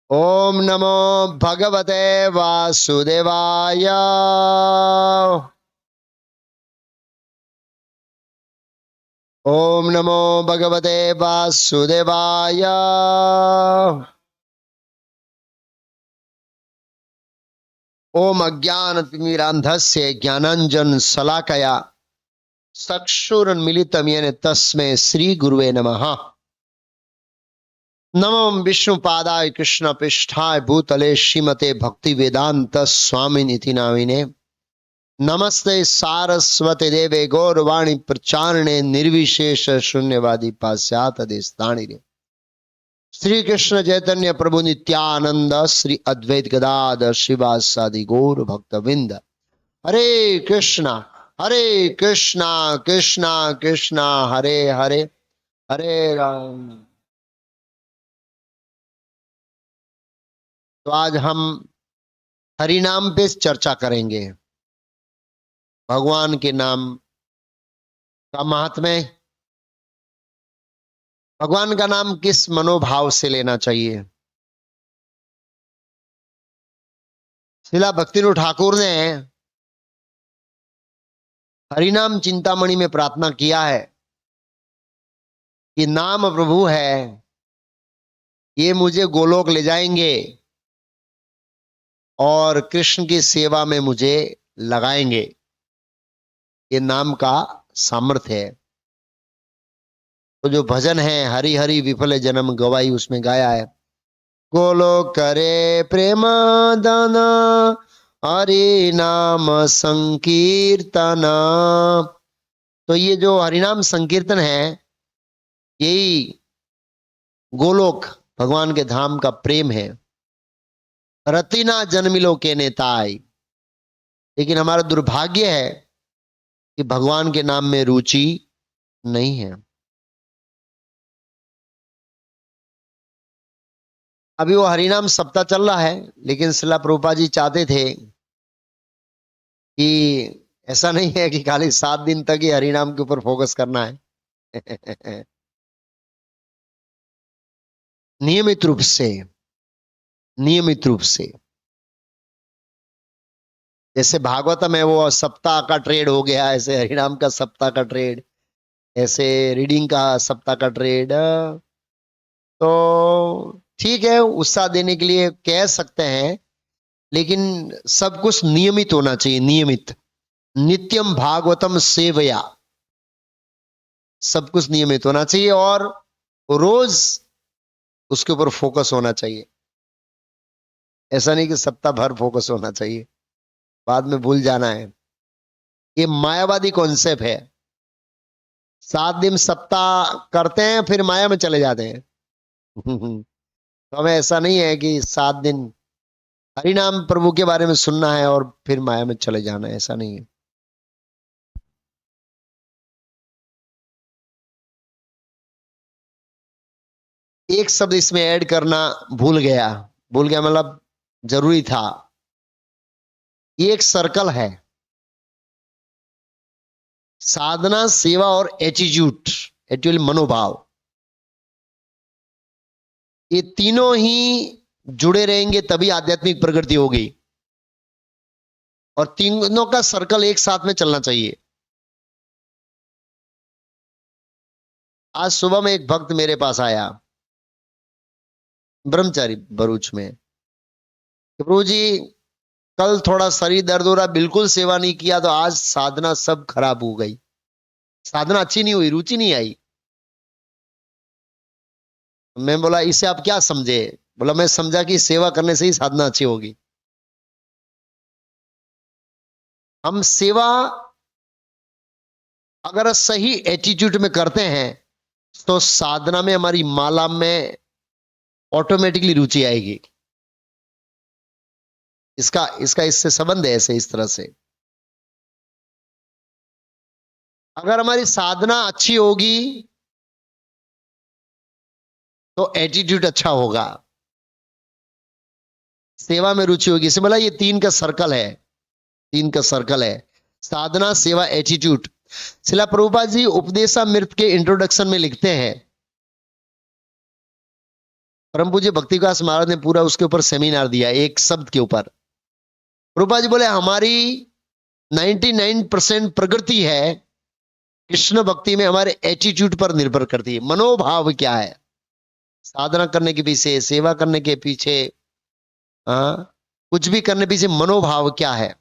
ओम नमो भगवते वासुदेवाय। ओम नमो भगवते वासुदेवाय। ओम अज्ञानतिमिरान्धस्य ज्ञानाञ्जन शलाकया चक्षुरुन्मीलितं येन तस्मै श्री गुरुवे नमः। नमो विष्णुपादाय कृष्णपृष्ठाय भूतले श्रीमते भक्ति वेदांत स्वामिनिति नामिने। नमस्ते सारस्वती देवे गौरवाणी प्रचारणे निर्विशेष शून्यवादी पाश्चात देशताणी रे। श्री कृष्ण चैतन्य प्रभु नित्यानंद श्री अद्वैत गदाधर शिवासादि गौर भक्तविंद। हरे कृष्णा कृष्णा कृष्णा हरे हरे, हरे राम। तो आज हम हरि नाम पे चर्चा करेंगे। भगवान के नाम का महात्म्य, भगवान का नाम किस मनोभाव से लेना चाहिए। श्रीला भक्तिनाथ ठाकुर ने हरिनाम चिंतामणि में प्रार्थना किया है कि नाम प्रभु है, ये मुझे गोलोक ले जाएंगे और कृष्ण की सेवा में मुझे लगाएंगे। ये नाम का सामर्थ्य है। तो जो भजन है हरि हरि विफल जन्म गवाई, उसमें गाया है गोलोक करे प्रेम दान हरि नाम संकीर्तन। तो ये जो हरिनाम संकीर्तन है, यही गोलोक भगवान के धाम का प्रेम है। रतिना जन्मिलो के नेताई। लेकिन हमारा दुर्भाग्य है कि भगवान के नाम में रुचि नहीं है। अभी वो हरिनाम सप्ताह चल रहा है, लेकिन श्रीला प्रभुपाद जी चाहते थे कि ऐसा नहीं है कि खाली 7 दिन तक ही हरिनाम के ऊपर फोकस करना है। नियमित रूप से, नियमित रूप से, जैसे भागवतम है वो सप्ताह का ट्रेड हो गया, ऐसे हरिनाम का सप्ताह का ट्रेड, ऐसे रीडिंग का सप्ताह का ट्रेड। तो ठीक है, उत्साह देने के लिए कह सकते हैं, लेकिन सब कुछ नियमित होना चाहिए। नियमित, नित्यम भागवतम सेवया, सब कुछ नियमित होना चाहिए और रोज उसके ऊपर फोकस होना चाहिए। ऐसा नहीं कि सप्ताह भर फोकस होना चाहिए, बाद में भूल जाना है। ये मायावादी कॉन्सेप्ट है। 7 दिन सप्ताह करते हैं, फिर माया में चले जाते हैं। तो हमें ऐसा नहीं है कि 7 दिन हरिनाम प्रभु के बारे में सुनना है और फिर माया में चले जाना है, ऐसा नहीं है। एक शब्द इसमें ऐड करना भूल गया मतलब जरूरी था। ये एक सर्कल है, साधना, सेवा और एटीट्यूड, एक्चुअली मनोभाव, ये तीनों ही जुड़े रहेंगे तभी आध्यात्मिक प्रगति होगी। और तीनों का सर्कल एक साथ में चलना चाहिए। आज सुबह में एक भक्त मेरे पास आया, ब्रह्मचारी भरूच में, कि प्रभु जी कल थोड़ा शरीर दर्द हो रहा, बिल्कुल सेवा नहीं किया तो आज साधना सब खराब हो गई, साधना अच्छी नहीं हुई, रुचि नहीं आई। मैं बोला इसे आप क्या समझे। बोला मैं समझा कि सेवा करने से ही साधना अच्छी होगी। हम सेवा अगर सही एटीट्यूड में करते हैं तो साधना में, हमारी माला में ऑटोमेटिकली रुचि आएगी। इसका इसका इससे संबंध है, ऐसे इस तरह से। अगर हमारी साधना अच्छी होगी तो एटीट्यूड अच्छा होगा, सेवा में रुचि होगी। इसे बोला ये 3 का सर्कल है, 3 का सर्कल है, साधना, सेवा, एटीट्यूड। शिला प्रभुपाद जी उपदेशामृत के इंट्रोडक्शन में लिखते हैं परम पूज्य भक्ति विकास महाराज ने पूरा उसके ऊपर सेमिनार दिया, एक शब्द के ऊपर। प्रभुपाद जी बोले हमारी 99% प्रगति है कृष्ण भक्ति में हमारे एटीट्यूड पर निर्भर करती है। मनोभाव क्या है, साधना करने के पीछे, सेवा करने के पीछे, कुछ भी करने पीछे मनोभाव क्या है,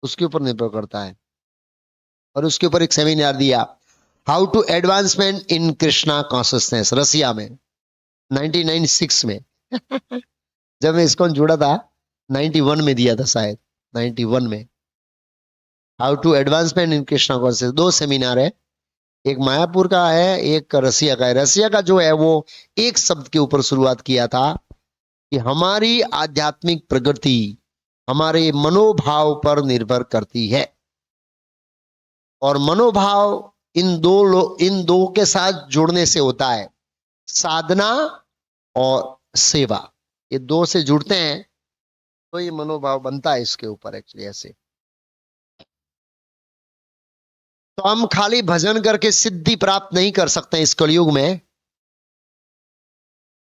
उसके ऊपर निर्भर करता है। और उसके ऊपर एक सेमिनार दिया, how to advancement in Krishna consciousness, Russia में 1996 में। जब मैं इसको जुड़ा था 91 में दिया था शायद, 91 में। How to advancement in Krishna consciousness, 2 seminar है, एक मायापुर का है, एक रसिया का है। रसिया का जो है वो एक शब्द के ऊपर शुरुआत किया था कि हमारी आध्यात्मिक प्रगति हमारे मनोभाव पर निर्भर करती है। और मनोभाव इन दो के साथ जुड़ने से होता है, साधना और सेवा, ये 2 से जुड़ते हैं तो ये मनोभाव बनता है इसके ऊपर एक्चुअली ऐसे। तो हम खाली भजन करके सिद्धि प्राप्त नहीं कर सकते इस कलयुग में।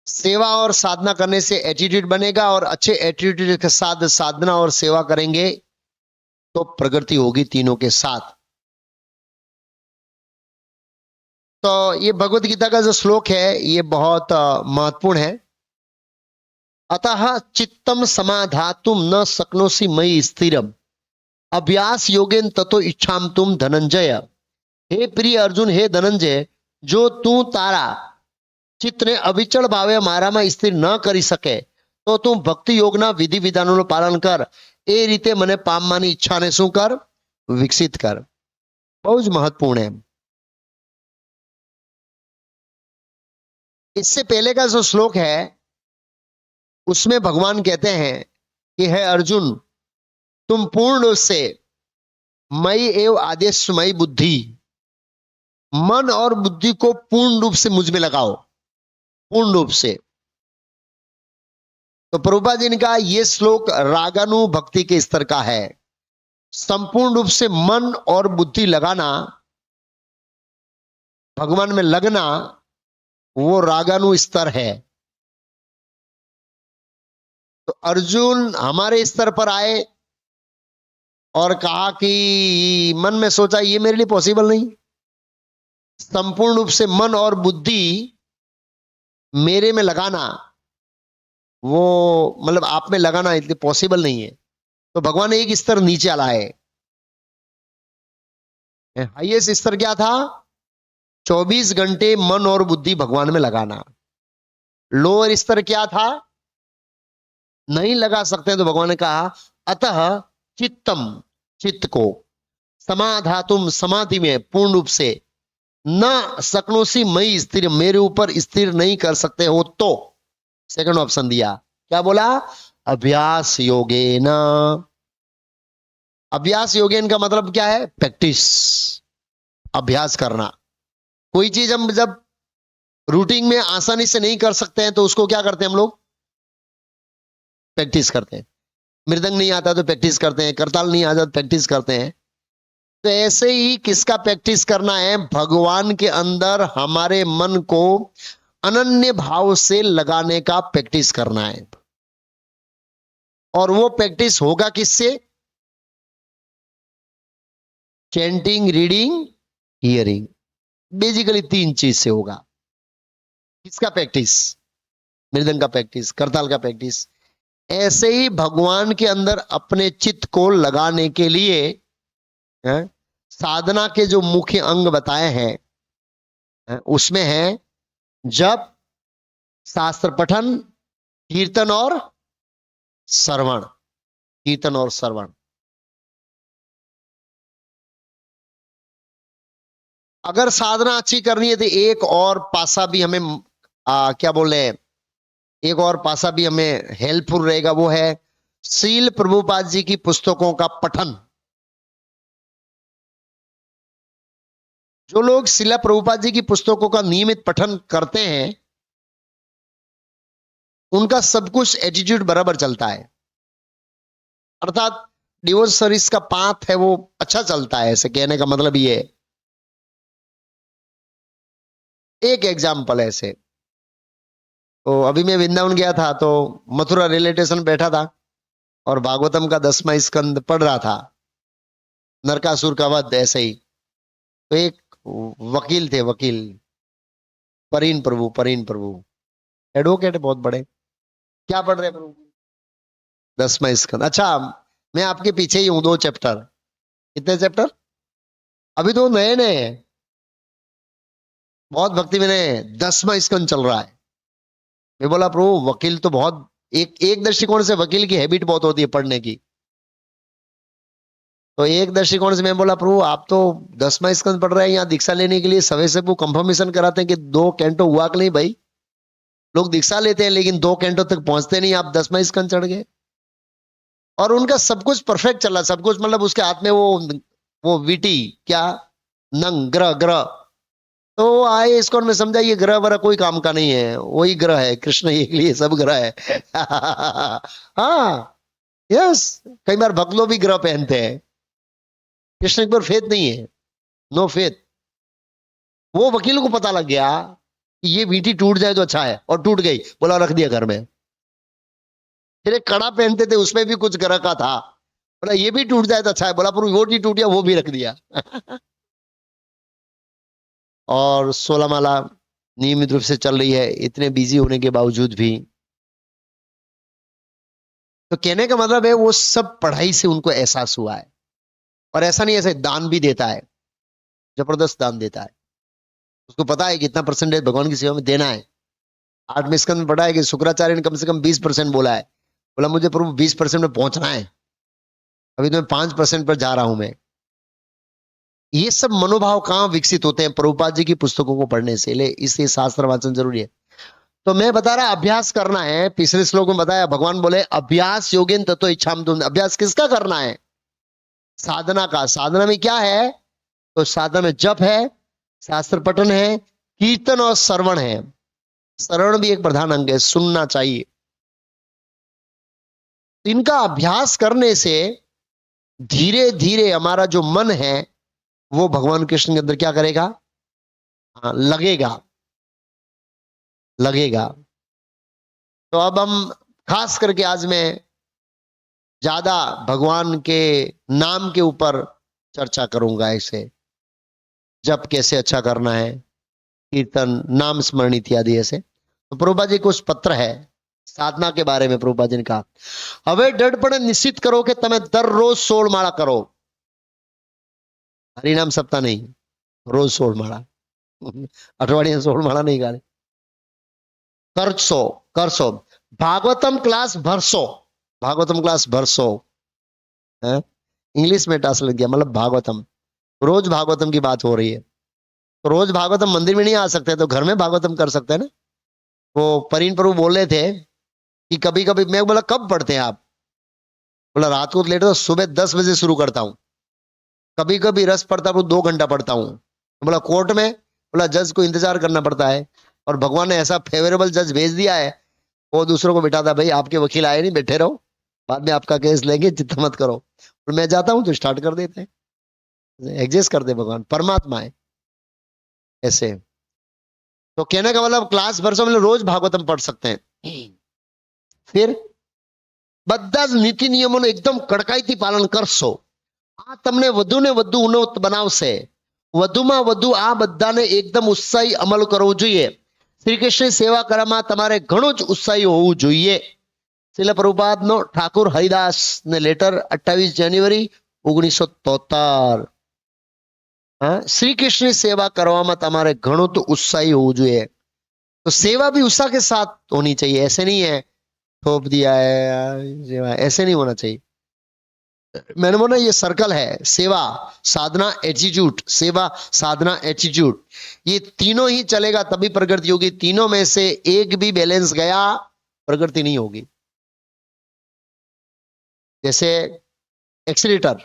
सेवा और साधना करने से एटीट्यूड बनेगा, और अच्छे एटीट्यूड के साथ साधना और सेवा करेंगे तो प्रगति होगी तीनों के साथ। तो ये भगवत गीता का जो श्लोक है ये बहुत महत्वपूर्ण है। अतः चित्तम समाधातुम न शक्नोसि मयि स्थिरम अभ्यास योगेन ततो इच्छाम तुम धनंजय। हे प्रिय अर्जुन, हे धनंजय, जो तू तारा चित्त ने अविचल भावे मारा में स्थिर न કરી શકે તો તું ભક્તિ યોગના વિધિ વિધાનોનું પાલન કર, એ રીતે મને પામવાની ઈચ્છાને શું કર, વિકસિત કર। બહુ જ મહત્વપૂર્ણ है। इससे पहले का जो श्लोक है उसमें भगवान कहते हैं कि हे अर्जुन, तुम पूर्ण रूप से मई एव आदेश मई बुद्धि, मन और बुद्धि को पूर्ण रूप से मुझ में लगाओ, पूर्ण रूप से। तो प्रभुपाद जी ने कहा यह श्लोक रागानु भक्ति के स्तर का है। संपूर्ण रूप से मन और बुद्धि लगाना, भगवान में लगना, वो रागानु स्तर है। तो अर्जुन हमारे स्तर पर आए और कहा कि मन में सोचा ये मेरे लिए पॉसिबल नहीं, संपूर्ण रूप से मन और बुद्धि मेरे में लगाना, वो मतलब आप में लगाना इतनी पॉसिबल नहीं है। तो भगवान ने एक स्तर नीचे लाए। हाईएस्ट स्तर क्या था, 24 घंटे मन और बुद्धि भगवान में लगाना। लोअर स्तर क्या था, नहीं लगा सकते, तो भगवान ने कहा अतः चित्तम, चित्त को, समाधातुम, समाधि में पूर्ण रूप से, न शक्नोसि मयि स्थिर, मेरे ऊपर स्थिर नहीं कर सकते हो तो, सेकंड ऑप्शन दिया, क्या बोला, अभ्यास योगेन। अभ्यास योगेन का मतलब क्या है, प्रैक्टिस, अभ्यास करना। कोई चीज हम जब रूटीन में आसानी से नहीं कर सकते हैं तो उसको क्या करते हैं हम लोग, प्रैक्टिस करते हैं। मृदंग नहीं आता तो प्रैक्टिस करते हैं, करताल नहीं आता तो प्रैक्टिस करते हैं। तो ऐसे ही किसका प्रैक्टिस करना है, भगवान के अंदर हमारे मन को अनन्य भाव से लगाने का प्रैक्टिस करना है। और वो प्रैक्टिस होगा किससे, चैंटिंग, रीडिंग, हियरिंग, बेसिकली 3 चीज से होगा। किसका प्रैक्टिस, मृदंग का प्रैक्टिस, करताल का प्रैक्टिस। ऐसे ही भगवान के अंदर अपने चित्त को लगाने के लिए साधना के जो मुख्य अंग बताए हैं उसमें है जप, शास्त्र पठन, कीर्तन और श्रवण, कीर्तन और श्रवण। अगर साधना अच्छी करनी है तो एक और पासा भी हमें क्या बोल रहे हैं, एक और पासा भी हमें हेल्पफुल रहेगा, वो है श्रील प्रभुपाद जी की पुस्तकों का पठन। जो लोग श्रील प्रभुपाद जी की पुस्तकों का नियमित पठन करते हैं उनका सब कुछ एटीट्यूड बराबर चलता है, अर्थात डिवोर्स सर्विस का पाथ है वो अच्छा चलता है, ऐसे कहने का मतलब ये है। एक एग्जाम्पल ऐसे, तो अभी मैं वृंदावन गया था, तो मथुरा रेलवे स्टेशन बैठा था और भागवतम का 10वां स्कंद पढ़ रहा था, नरकासुर का वध, ऐसे ही। तो एक वकील थे, वकील, परीन प्रभु, एडवोकेट है बहुत बड़े। क्या पढ़ रहे हैं प्रभु? 10वां स्कंद। अच्छा, मैं आपके पीछे ही हूं, 2 चैप्टर। कितने चैप्टर? अभी तो नए नए हैं, बहुत भक्ति में 10वां स्कंद चल रहा है। मैं बोला प्रभु, वकील तो बहुत, एक एक दृष्टिकोण से वकील की हैबिट बहुत होती है पढ़ने की। तो एक दृष्टिकोण से मैं बोला प्रभु, आप तो 10वां स्कंद पढ़ रहे हैं, यहाँ दीक्षा लेने के लिए सवे से वो कंफर्मेशन कराते हैं कि 2 कैंटो हुआ कि नहीं भाई। लोग दीक्षा लेते हैं लेकिन 2 कैंटो तक पहुंचते नहीं, आप 10वां स्कंद चढ़ गए। और उनका सब कुछ परफेक्ट चल रहा, सब कुछ, मतलब उसके हाथ में वो वीटी, क्या, नंग, ग्रह ग्रह। तो वो आए इसको में समझा, ये ग्रह वरह कोई काम का नहीं है, वही ग्रह है, कृष्ण एक लिए सब ग्रह है। हाँ, यस। कई बार भक्त लोग भी ग्रह पहनते हैं, कृष्ण पर फेथ नहीं है, नो फेथ। वो वकील को पता लग गया कि ये वीटी टूट जाए तो अच्छा है, और टूट गई, बोला रख दिया घर में। फिर एक कड़ा पहनते थे, उसमें भी कुछ ग्रह का था, बोला ये भी टूट जाए तो अच्छा है, बोला पर वो नहीं टूट गया, वो भी रख दिया। और 16 माला नियमित रूप से चल रही है, इतने बिजी होने के बावजूद भी। तो कहने का मतलब है वो सब पढ़ाई से उनको एहसास हुआ है। और ऐसा नहीं, ऐसे दान भी देता है, जबरदस्त दान देता है। उसको पता है कि इतना परसेंटेज भगवान की सेवा में देना है। 8वें स्कंद में पढ़ा है कि शुक्राचार्य ने कम से कम 20% बोला है। बोला मुझे प्रभु 20% में पहुंचना है, अभी तो मैं 5% पर जा रहा हूं मैं। ये सब मनोभाव कहाँ विकसित होते हैं? प्रभुपाद जी की पुस्तकों को पढ़ने से। ले इसलिए शास्त्र वाचन जरूरी है। तो मैं बता रहा, अभ्यास करना है। पिछले श्लोक में बताया, भगवान बोले अभ्यास योगेन ततो इच्छाम तुम। अभ्यास किसका करना है? साधना का। साधना में क्या है? तो साधना में जप है, शास्त्र पठन है, कीर्तन और श्रवण है। श्रवण भी एक प्रधान अंग है, सुनना चाहिए। इनका अभ्यास करने से धीरे धीरे हमारा जो मन है वो भगवान कृष्ण के अंदर क्या करेगा? हाँ, लगेगा, लगेगा। तो अब हम खास करके आज मैं ज्यादा भगवान के नाम के ऊपर चर्चा करूंगा। ऐसे जप कैसे अच्छा करना है, कीर्तन, नाम स्मरण इत्यादि ऐसे। तो प्रभुपाद जी कुछ पत्र है साधना के बारे में। प्रभुपाद जी ने कहा, હવે દૃઢપણે નિશ્ચિત કરો કે તમે દરરોજ 16 માળા કરો। હરિનામ સપ્તાહ નહીં, રોજ 16 માળા। અઠવાડિયે 16 માળા નહીં ગાલે, કરશો, કરશો। भागवतम क्लास भरसो, भागवतम क्लास भरसो है, इंग्लिश में ट्रांसलेट किया, मतलब भागवतम, रोज भागवतम की बात हो रही है। तो रोज भागवतम मंदिर में नहीं आ सकते, तो घर में भागवतम कर सकते हैं ना। वो परीन प्रभु बोल रहे थे कि कभी कभी, मैं बोला कब पढ़ते हैं आप? बोला रात को लेट, तो सुबह 10 बजे शुरू करता हूं। कभी कभी रस पड़ता हूं 2 घंटा पढ़ता हूं। बोला कोर्ट में, बोला जज को इंतजार करना पड़ता है, और भगवान ने ऐसा फेवरेबल जज भेज दिया है, वो दूसरों को बिठाता, भाई आपके वकील आए नहीं, बैठे रहो, बाद में आपका केस लेंगे, चिंता मत करो। और मैं जाता हूं तो स्टार्ट कर देते हैं, एडजस्ट कर दे। भगवान परमात्मा है ऐसे। तो कहने का मतलब क्लास भर से मतलब रोज भागवतम पढ़ सकते हैं। फिर બધા જ નીતિ નિયમોનું એકદમ કડકાઈથી પાલન કરશો, આ તમને વધુ ને વધુ ઉન્નત બનાવશે। વધુમાં વધુ આ બધાને એકદમ ઉત્સાહી અમલ કરવો જોઈએ। શ્રી કૃષ્ણની સેવા કરવામાં તમારે ઘણું જ ઉત્સાહી હોવું જોઈએ। શ્રીલ પ્રભુપાદનો ઠાકુર હરિદાસ ને લેટર 28 જાન્યુઆરી 1973। श्री कृष्ण की सेवा કરવામાં તમારે ઘણું તો ઉત્સાહી હોવું જોઈએ। तो सेवा भी उत्साह के साथ होनी चाहिए, ऐसे नहीं है थोप दिया है, ऐसे नहीं होना चाहिए। मैंने बोला ये सर्कल है, सेवा, साधना, एटीट्यूड, सेवा, साधना, एटीट्यूड, ये तीनों ही चलेगा तभी प्रगति होगी। तीनों में से एक भी बैलेंस गया, प्रगति नहीं होगी। जैसे एक्सीलेटर,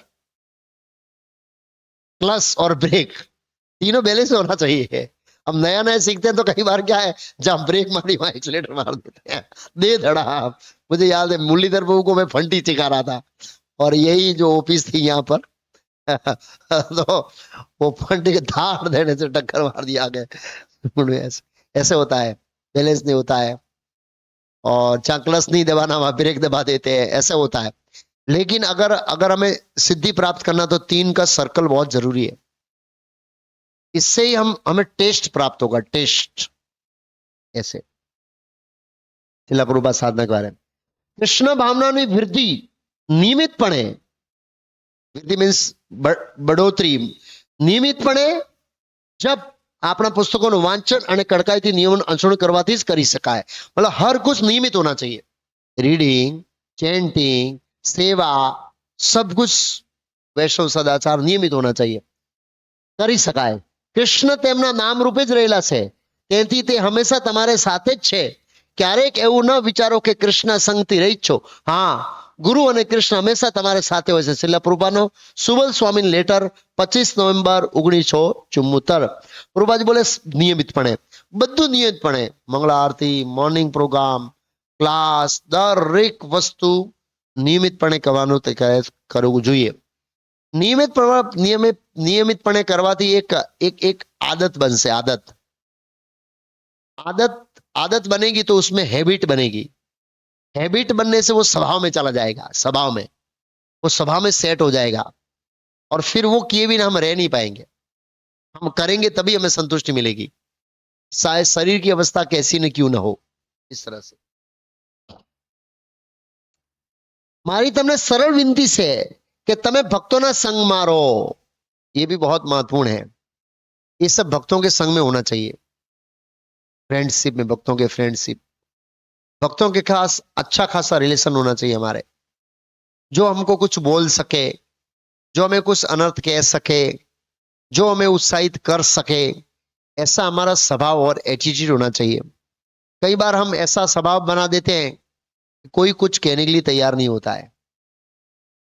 क्लच और ब्रेक, तीनों बैलेंस होना चाहिए। अब नया नया सीखते हैं तो कई बार क्या है, जहां ब्रेक मारी वहां एक्सीलेटर मार देते हैं, दे धड़ा। मुझे याद है मुरलीधर बाबू को मैं फंटी सिखा रहा था, और यही जो ऑफिस थी यहाँ पर, तो वो फंटी के धाड़ देने से टक्कर मार दिया आगे। ऐसे ऐसे होता है, बैलेंस नहीं होता है। और जहाँ क्लच नहीं दबाना वहां ब्रेक दबा देते हैं, ऐसा होता है। लेकिन अगर अगर हमें सिद्धि प्राप्त करना तो 3 का सर्कल बहुत जरूरी है। इससे ही हमें टेस्ट प्राप्त होगा, टेस्ट। ऐसे છેલ્લા પ્રભુપાદ સાધના के बारे में કૃષ્ણ ભાવનાની વૃદ્ધિ નિયમિતપણે, વૃદ્ધિ મીન્સ બઢોતરી, નિયમિતપણે જબ આપણા પુસ્તકોનું વાંચન અને કડકાઈથી નિયમોનું અનુસરણ કરવાથી જ કરી શકાય। मतलब हर कुछ नियमित होना चाहिए, रीडिंग, चैंटिंग, सेवा, सब कुछ वैष्णव सदाचार नियमित होना चाहिए, કરી શકાય। કૃષ્ણ તેમના નામ રૂપે જ રહેલા છે, તેથી તે હંમેશા તમારે સાથે જ છે। ક્યારેક એવું ન વિચારો કે કૃષ્ણ સંગથી રહિત છો। હા, ગુરુ અને કૃષ્ણ હંમેશા તમારે સાથે હોય છે। છેલ્લા પ્રભુપાદનો સુબલ સ્વામી લેટર 25 નવેમ્બર 1974। પ્રભુપાદ બોલે નિયમિતપણે, બધું નિયમિતપણે, મંગળા આરતી, મોર્નિંગ પ્રોગ્રામ, ક્લાસ, દરેક વસ્તુ નિયમિતપણે કરવાનું તે કરવું જોઈએ। નિયમિતપણે કરવાથી એક એક એક आदत बनसे, आदत आदत आदत बनेगी तो उसमें हैबिट बनेगी। हैबिट बनने से वो स्वभाव में चला जाएगा, स्वभाव में, वो स्वभाव में सेट हो जाएगा और फिर वो किए बिना हम रह नहीं पाएंगे। हम करेंगे तभी हमें संतुष्टि मिलेगी, चाहे शरीर की अवस्था कैसी न क्यों न हो। इस तरह से मारी तमने सरल विनती से कि तमे भक्तों ना संग मारो। ये भी बहुत महत्वपूर्ण है, ये सब भक्तों के संग में होना चाहिए। फ्रेंडशिप में, भक्तों के फ्रेंडशिप, भक्तों के खास अच्छा खासा रिलेशन होना चाहिए हमारे, जो हमको कुछ बोल सके, जो हमें कुछ अनर्थ कह सके, जो हमें उत्साहित कर सके, ऐसा हमारा स्वभाव और एटीट्यूड होना चाहिए। कई बार हम ऐसा स्वभाव बना देते हैं कि कोई कुछ कहने के लिए तैयार नहीं होता है।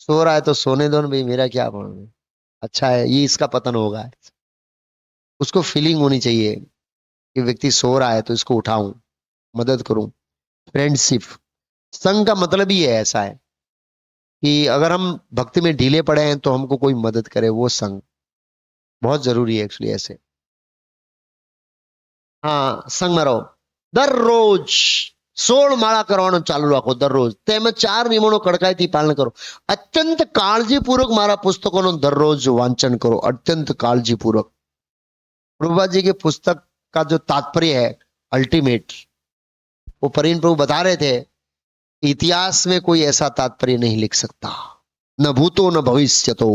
सो रहा है तो सोने दो ना भाई, मेरा क्या प्रॉब्लम, अच्छा है, ये इसका पतन होगा। उसको फीलिंग होनी चाहिए कि व्यक्ति सो रहा है तो इसको उठाऊं, मदद करूं। फ्रेंडशिप, संघ का मतलब ही है ऐसा है कि अगर हम भक्ति में ढीले पड़े हैं तो हमको कोई मदद करे, वो संघ बहुत जरूरी है एक्चुअली। ऐसे हाँ, संघ में रहो। दररोज 16 માળા કરવાનું ચાલુ રાખો દરરોજ, તેમાં 4 નિયમોનું કડકાઈથી પાલન કરો। અત્યંત કાળજીપૂર્વક મારા પુસ્તકોનું દરરોજ વાંચન કરો, અત્યંત काळजीपूर्वक। प्रभुपाद जी के पुस्तक का जो तात्पर्य है अल्टीमेट, वो परिन प्रभु बता रहे थे, इतिहास में कोई ऐसा तात्पर्य नहीं लिख सकता, न भूतो न भविष्यतो,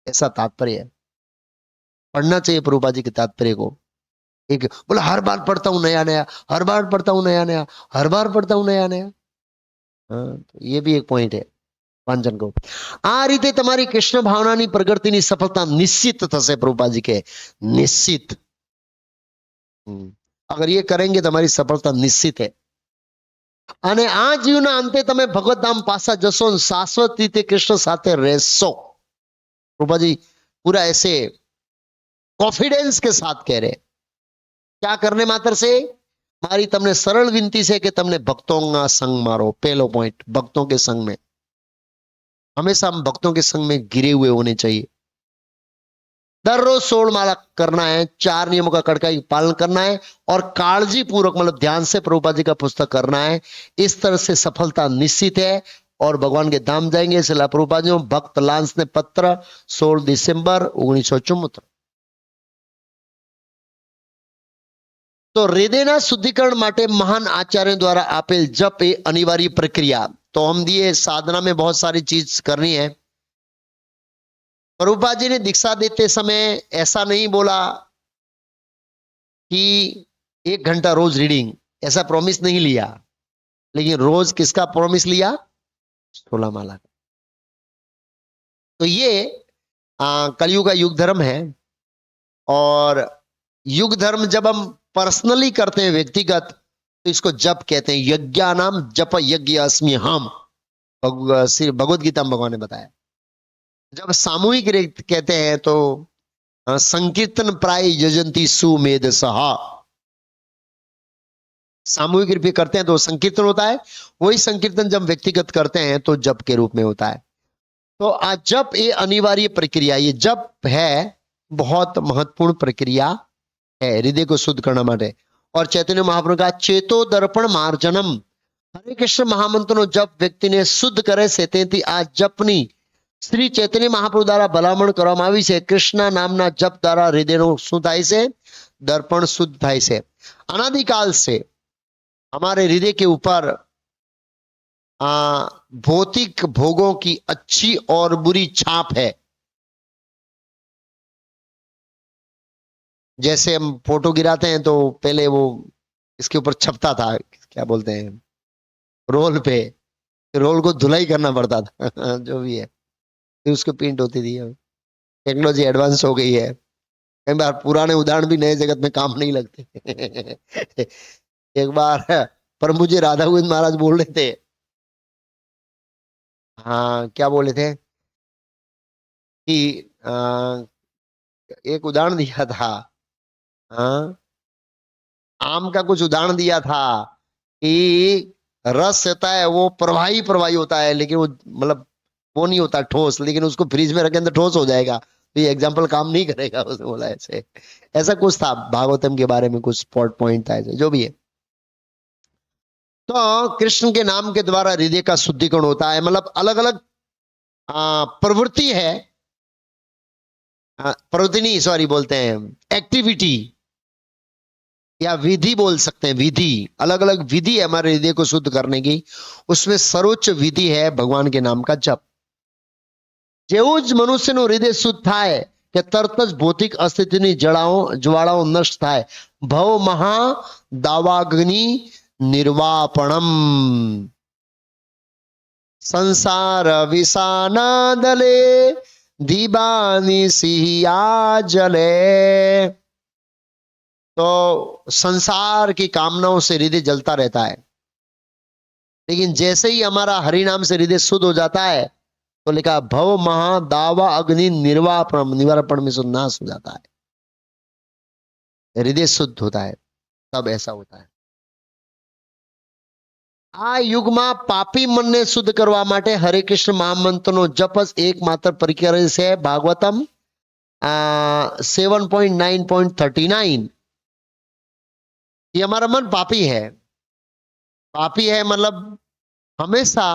ऐसा तात्पर्य है। पढ़ना चाहिए प्रभुपाद जी के तात्पर्य को। एक बोला हर बार पढ़ता हूं नया नया, हर बार पढ़ता हूं नया नया, हर बार पढ़ता हूं नया नया। हाँ, तो ये भी एक पॉइंट है वांचन को। आ रीते तमारी कृष्ण भावनानी प्रगतिनी सफलता निश्चित थशे। प्रभुपाद जी के निश्चित, अगर ये करेंगे तो हमारी सफलता निश्चित है। અને આ જીવના અંતે તમે ભગવત ધામ પાછા જશો ને શાશ્વત રીતે કૃષ્ણ સાથે રહેશો। પ્રભુજી पूरा ऐसे कॉन्फिडेंस के साथ कह रहे, क्या करने मात्र से? मारी तमने सरल विनती से कि तमने भक्तों का संग मारो। पहलो पॉइंट, भक्तों के संग में, हमेशा हम भक्तों के संग में गिरे हुए होने चाहिए। दररोज 16 माला करना है, 4 नियमों का कड़काई पालन करना है और काळजी पूर्वक मतलब ध्यान से प्रभुपाद जी का पुस्तक करना है। इस तरह से सफलता निश्चित है और भगवान के धाम जाएंगे। इसलिए प्रभुपाद जी भक्त लांस ने पत्र 16 दिसंबर 1974। तो हृदयना शुद्धिकरण माटे महान आचार्यों द्वारा आपेल जप ए अनिवार्य प्रक्रिया। तो हम दिए साधना में बहुत सारी चीज करनी है। प्रभुपाद जी ने दीक्षा देते समय ऐसा नहीं बोला कि 1 घंटा रोज रीडिंग, ऐसा प्रॉमिस नहीं लिया, लेकिन रोज किसका प्रॉमिस लिया? 16 माला। तो ये कलयुग का युग धर्म है। और युग धर्म जब हम पर्सनली करते हैं व्यक्तिगत, तो इसको जप कहते हैं। यज्ञानाम जप यज्ञ अस्मि हम, भगवद गीता में भगवान ने बताया। जब सामूहिक कहते हैं तो संकीर्तन प्राय यजंती सुमेध सहा, सामूहिक रूप करते हैं तो संकीर्तन होता है। वही संकीर्तन जब व्यक्तिगत करते हैं तो जप के रूप में होता है। तो आज जप ये अनिवार्य प्रक्रिया, ये जप है बहुत महत्वपूर्ण प्रक्रिया है हृदय को शुद्ध करना माटे। और चैतन्य महाप्रभु का चेतो दर्पण मार्जनम, હરે કૃષ્ણ મહામંત્રનો જપ વ્યક્તિને શુદ્ધ કરે છે, તેથી આ જપની શ્રી ચૈતન્ય મહાપ્રભુ દ્વારા ભલામણ કરવામાં આવી છે. કૃષ્ણ નામના જપ દ્વારા હૃદયનું શું થાય છે? दर्पण शुद्ध થાય છે. अनादिकाल से हमारे हृदय के ऊपर भौतिक भोगों की अच्छी और बुरी छाप है. जैसे हम फोटो गिराते हैं तो पहले वो इसके ऊपर छपता था, क्या बोलते हैं, रोल पे. रोल को धुलाई करना पड़ता था जो भी है, फिर उसको प्रिंट होती थी. टेक्नोलॉजी एडवांस हो गई है. कई बार पुराने उदाहरण भी नए जगत में काम नहीं लगते. एक बार पर मुझे राधा गोविंद महाराज बोल रहे थे, हाँ क्या बोले थे कि एक उदाहरण दिया था. हाँ, आम का कुछ उदाहरण दिया था कि रस रहता है वो प्रवाही प्रवाही होता है, लेकिन वो मतलब वो नहीं होता ठोस, लेकिन उसको फ्रिज में रखें तो ठोस हो जाएगा. तो ये एग्जाम्पल काम नहीं करेगा, उसने बोला ऐसे. ऐसा कुछ था भागवतम के बारे में, कुछ स्पॉट पॉइंट था ऐसे, जो भी है. तो कृष्ण के नाम के द्वारा हृदय का शुद्धिकरण होता है. मतलब अलग अलग प्रवृत्ति है, प्रवृत्ति नहीं सॉरी बोलते हैं, एक्टिविटी या विधि बोल सकते हैं. विधि, अलग अलग विधि है हमारे हृदय को शुद्ध करने की. उसमें सर्वोच्च विधि है भगवान के नाम का जप. જેવું જ મનુષ્યનું હૃદય શુદ્ધ થાય કે તરત જ ભૌતિક અસ્તિત્વની જ્વાળાઓ નષ્ટ થાય. ભવ મહા દાવાગ્નિ નિર્વાપણમ સંસાર વિષાનદલે દીબાની સિયા જલે. तो संसार की कामनाओं से हृदय जलता रहता है, लेकिन जैसे ही हमारा हरि नाम से हृदय शुद्ध हो जाता है तो लिखा भव महा दावा अग्नि निर्वापण, निवारण में शुद्ध नाश हो जाता है, हृदय शुद्ध होता है, तब ऐसा होता है. આ યુગમાં પાપી મનને શુદ્ધ કરવા માટે હરે કૃષ્ણ મહામંત્રનો જપ જ એકમાત્ર પરિકર છે. ભાગવતમ 7.9.39. ये हमारा मन पापी है. पापी है मतलब हमेशा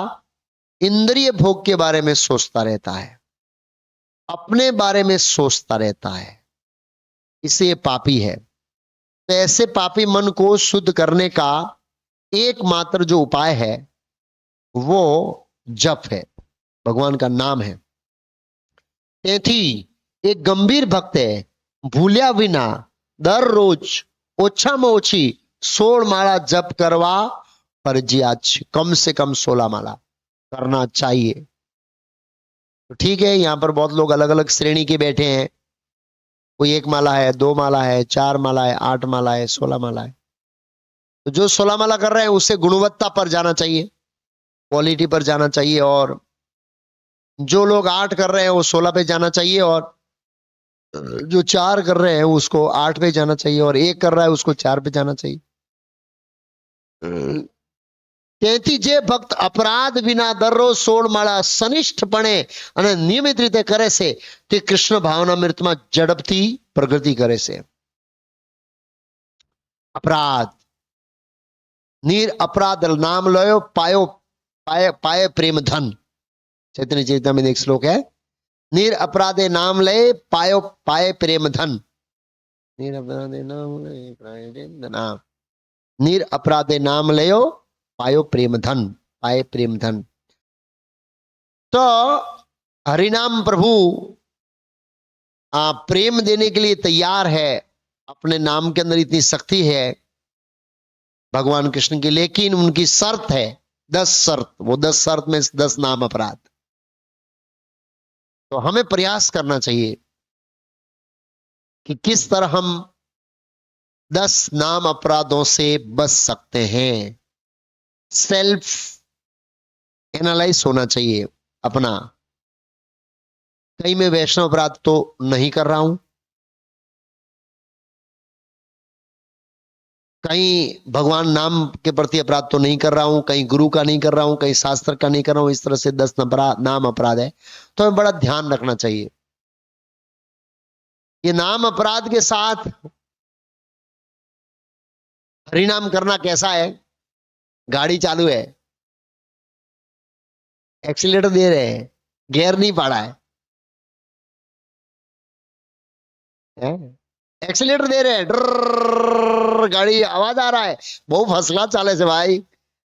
इंद्रिय भोग के बारे में सोचता रहता है, अपने बारे में सोचता रहता है, इसलिए पापी है. तो ऐसे पापी मन को शुद्ध करने का एकमात्र जो उपाय है वो जप है, भगवान का नाम है. તેથી એક ગંભીર ભક્તે ભૂલ્યા વિના દરરોજ ઓછામાં ઓછી 16 माला जप करवा फरजियात છે. कम से कम 16 माला करना चाहिए. तो ठीक है, यहां पर बहुत लोग अलग अलग श्रेणी के बैठे हैं. कोई 1 माला है, 2 माला है, 4 माला है, 8 माला है, 16 माला है. तो जो 16 माला कर रहे हैं उससे गुणवत्ता पर जाना चाहिए, क्वालिटी पर जाना चाहिए. और जो लोग 8 कर रहे हैं वो 16 पे जाना चाहिए, और जो 4 कर रहे हैं उसको 8 पे जाना चाहिए, और 1 कर रहा है उसको 4 पे जाना चाहिए. તેથી જે ભક્ત અપરાધ વિના દરરોજ 16 માળા સનિષ્ઠપણે અને નિયમિત રીતે કરે છે તે કૃષ્ણ ભાવનામૃતમાં ઝડપથી પ્રગતિ કરે છે. अपराध निर अपराध नाम लयो पायो पाए पाए प्रेम धन. चैतन्य चरितामृत में एक श्लोक है, निर अपराधे नाम ले पायो पाए प्रेम धन. निर अपराधे नाम ले नाम, निर अपराधे नाम लयो पायो प्रेम धन, पाए प्रेम धन. तो हरिनाम प्रभु प्रेम देने के लिए तैयार है. अपने नाम के अंदर इतनी शक्ति है भगवान कृष्ण की, लेकिन उनकी शर्त है 10 शर्त. वो 10 शर्त में 10 नाम अपराध. तो हमें प्रयास करना चाहिए कि किस तरह हम 10 नाम अपराधों से बच सकते हैं. सेल्फ एनालाइज होना चाहिए अपना. कहीं मैं वैष्णव अपराध तो नहीं कर रहा हूं, कहीं भगवान नाम के प्रति अपराध तो नहीं कर रहा हूं, कहीं गुरु का नहीं कर रहा हूं, कहीं शास्त्र का नहीं कर रहा हूं. इस तरह से 10 नाम अपराध है. तो हमें बड़ा ध्यान रखना चाहिए. ये नाम अपराध के साथ हरिनाम करना कैसा है, गाड़ी चालू है, एक्सीलेटर दे रहे हैं, गियर नहीं पड़ा है? एक्सीलेटर दे रहे हैं, ड्रररर, गाड़ी आवाज आ रहा है, बहुत फर्स्ट क्लास चाले से भाई,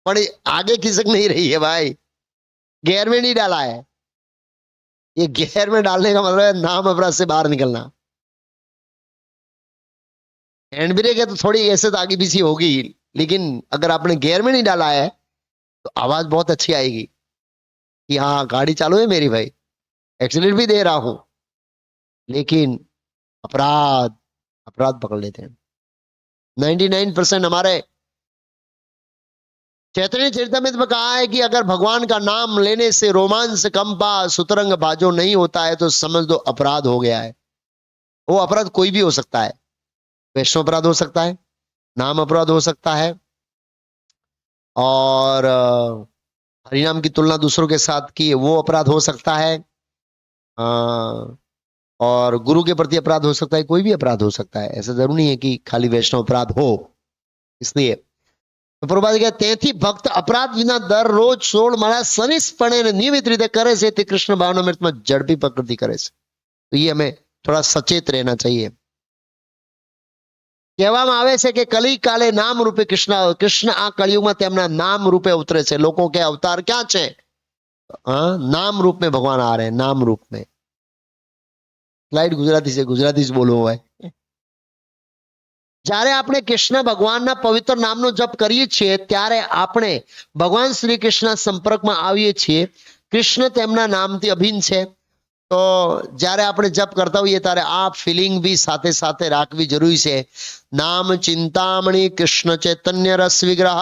पर आगे खिसक नहीं रही है भाई, गियर में नहीं डाला है। ये गियर में डालने का मतलब है नाम अपराध से बाहर निकलना। हैंड ब्रेक है तो थोड़ी ऐसे तो आगे पीछे होगी, लेकिन अगर आपने गियर में नहीं डाला है तो आवाज बहुत अच्छी आएगी कि हाँ गाड़ी चालू है मेरी भाई, एक्सीलेटर भी दे रहा हूं, लेकिन अपराध, अपराध पकड़ लेते हैं। 99% हमारे चैतन्य चरितमृत में कहा है कि अगर भगवान का नाम लेने से रोमांस कंपा सुतरंग बाजो नहीं होता है तो समझ दो अपराध हो गया है। वो अपराध कोई भी हो सकता है, वैष्णव अपराध हो सकता है, नाम अपराध हो सकता है, और हरिनाम की तुलना दूसरों के साथ की वो अपराध हो सकता है, अ, और गुरु के प्रति अपराध हो सकता है, कोई भी अपराध हो सकता है, ऐसा जरूरी नहीं है कि खाली वैष्णव अपराध हो। इसलिए તો પ્રભુપાદ કહે તેથી ભક્ત અપરાધ વિના દરરોજ 16 માળા સનિષ્ઠપણે અને નિયમિત રીતે કરે છે તે કૃષ્ણ ભાવનામૃતમાં ઝડપી પ્રકૃતિ કરે છે। તો ये हमें थोड़ा सचेत रहना चाहिए। કહેવામાં આવે છે કે કલી કાલે નામ રૂપે કૃષ્ણ કૃષ્ણ આ કળિયુગમાં તેમના નામ રૂપે ઉતરે છે। લોકો કે અવતાર ક્યાં છે? हाँ, नाम रूप में भगवान आ रहे हैं, नाम रूप में। स्लाइड गुजराती से, गुजराती से बोलो है। જ્યારે આપણે કૃષ્ણ ભગવાનના પવિત્ર નામનો જપ કરીએ છીએ ત્યારે આપણે ભગવાન શ્રી કૃષ્ણના સંપર્કમાં આવીએ છીએ। કૃષ્ણ તેમના નામથી અભિન્ન છે, તો જ્યારે આપણે જપ કરતા હોઈએ ત્યારે આ ફિલિંગ બી સાથે સાથે રાખવી જરૂરી છે। નામ ચિંતામણી કૃષ્ણ ચૈતન્ય રસ વિગ્રહ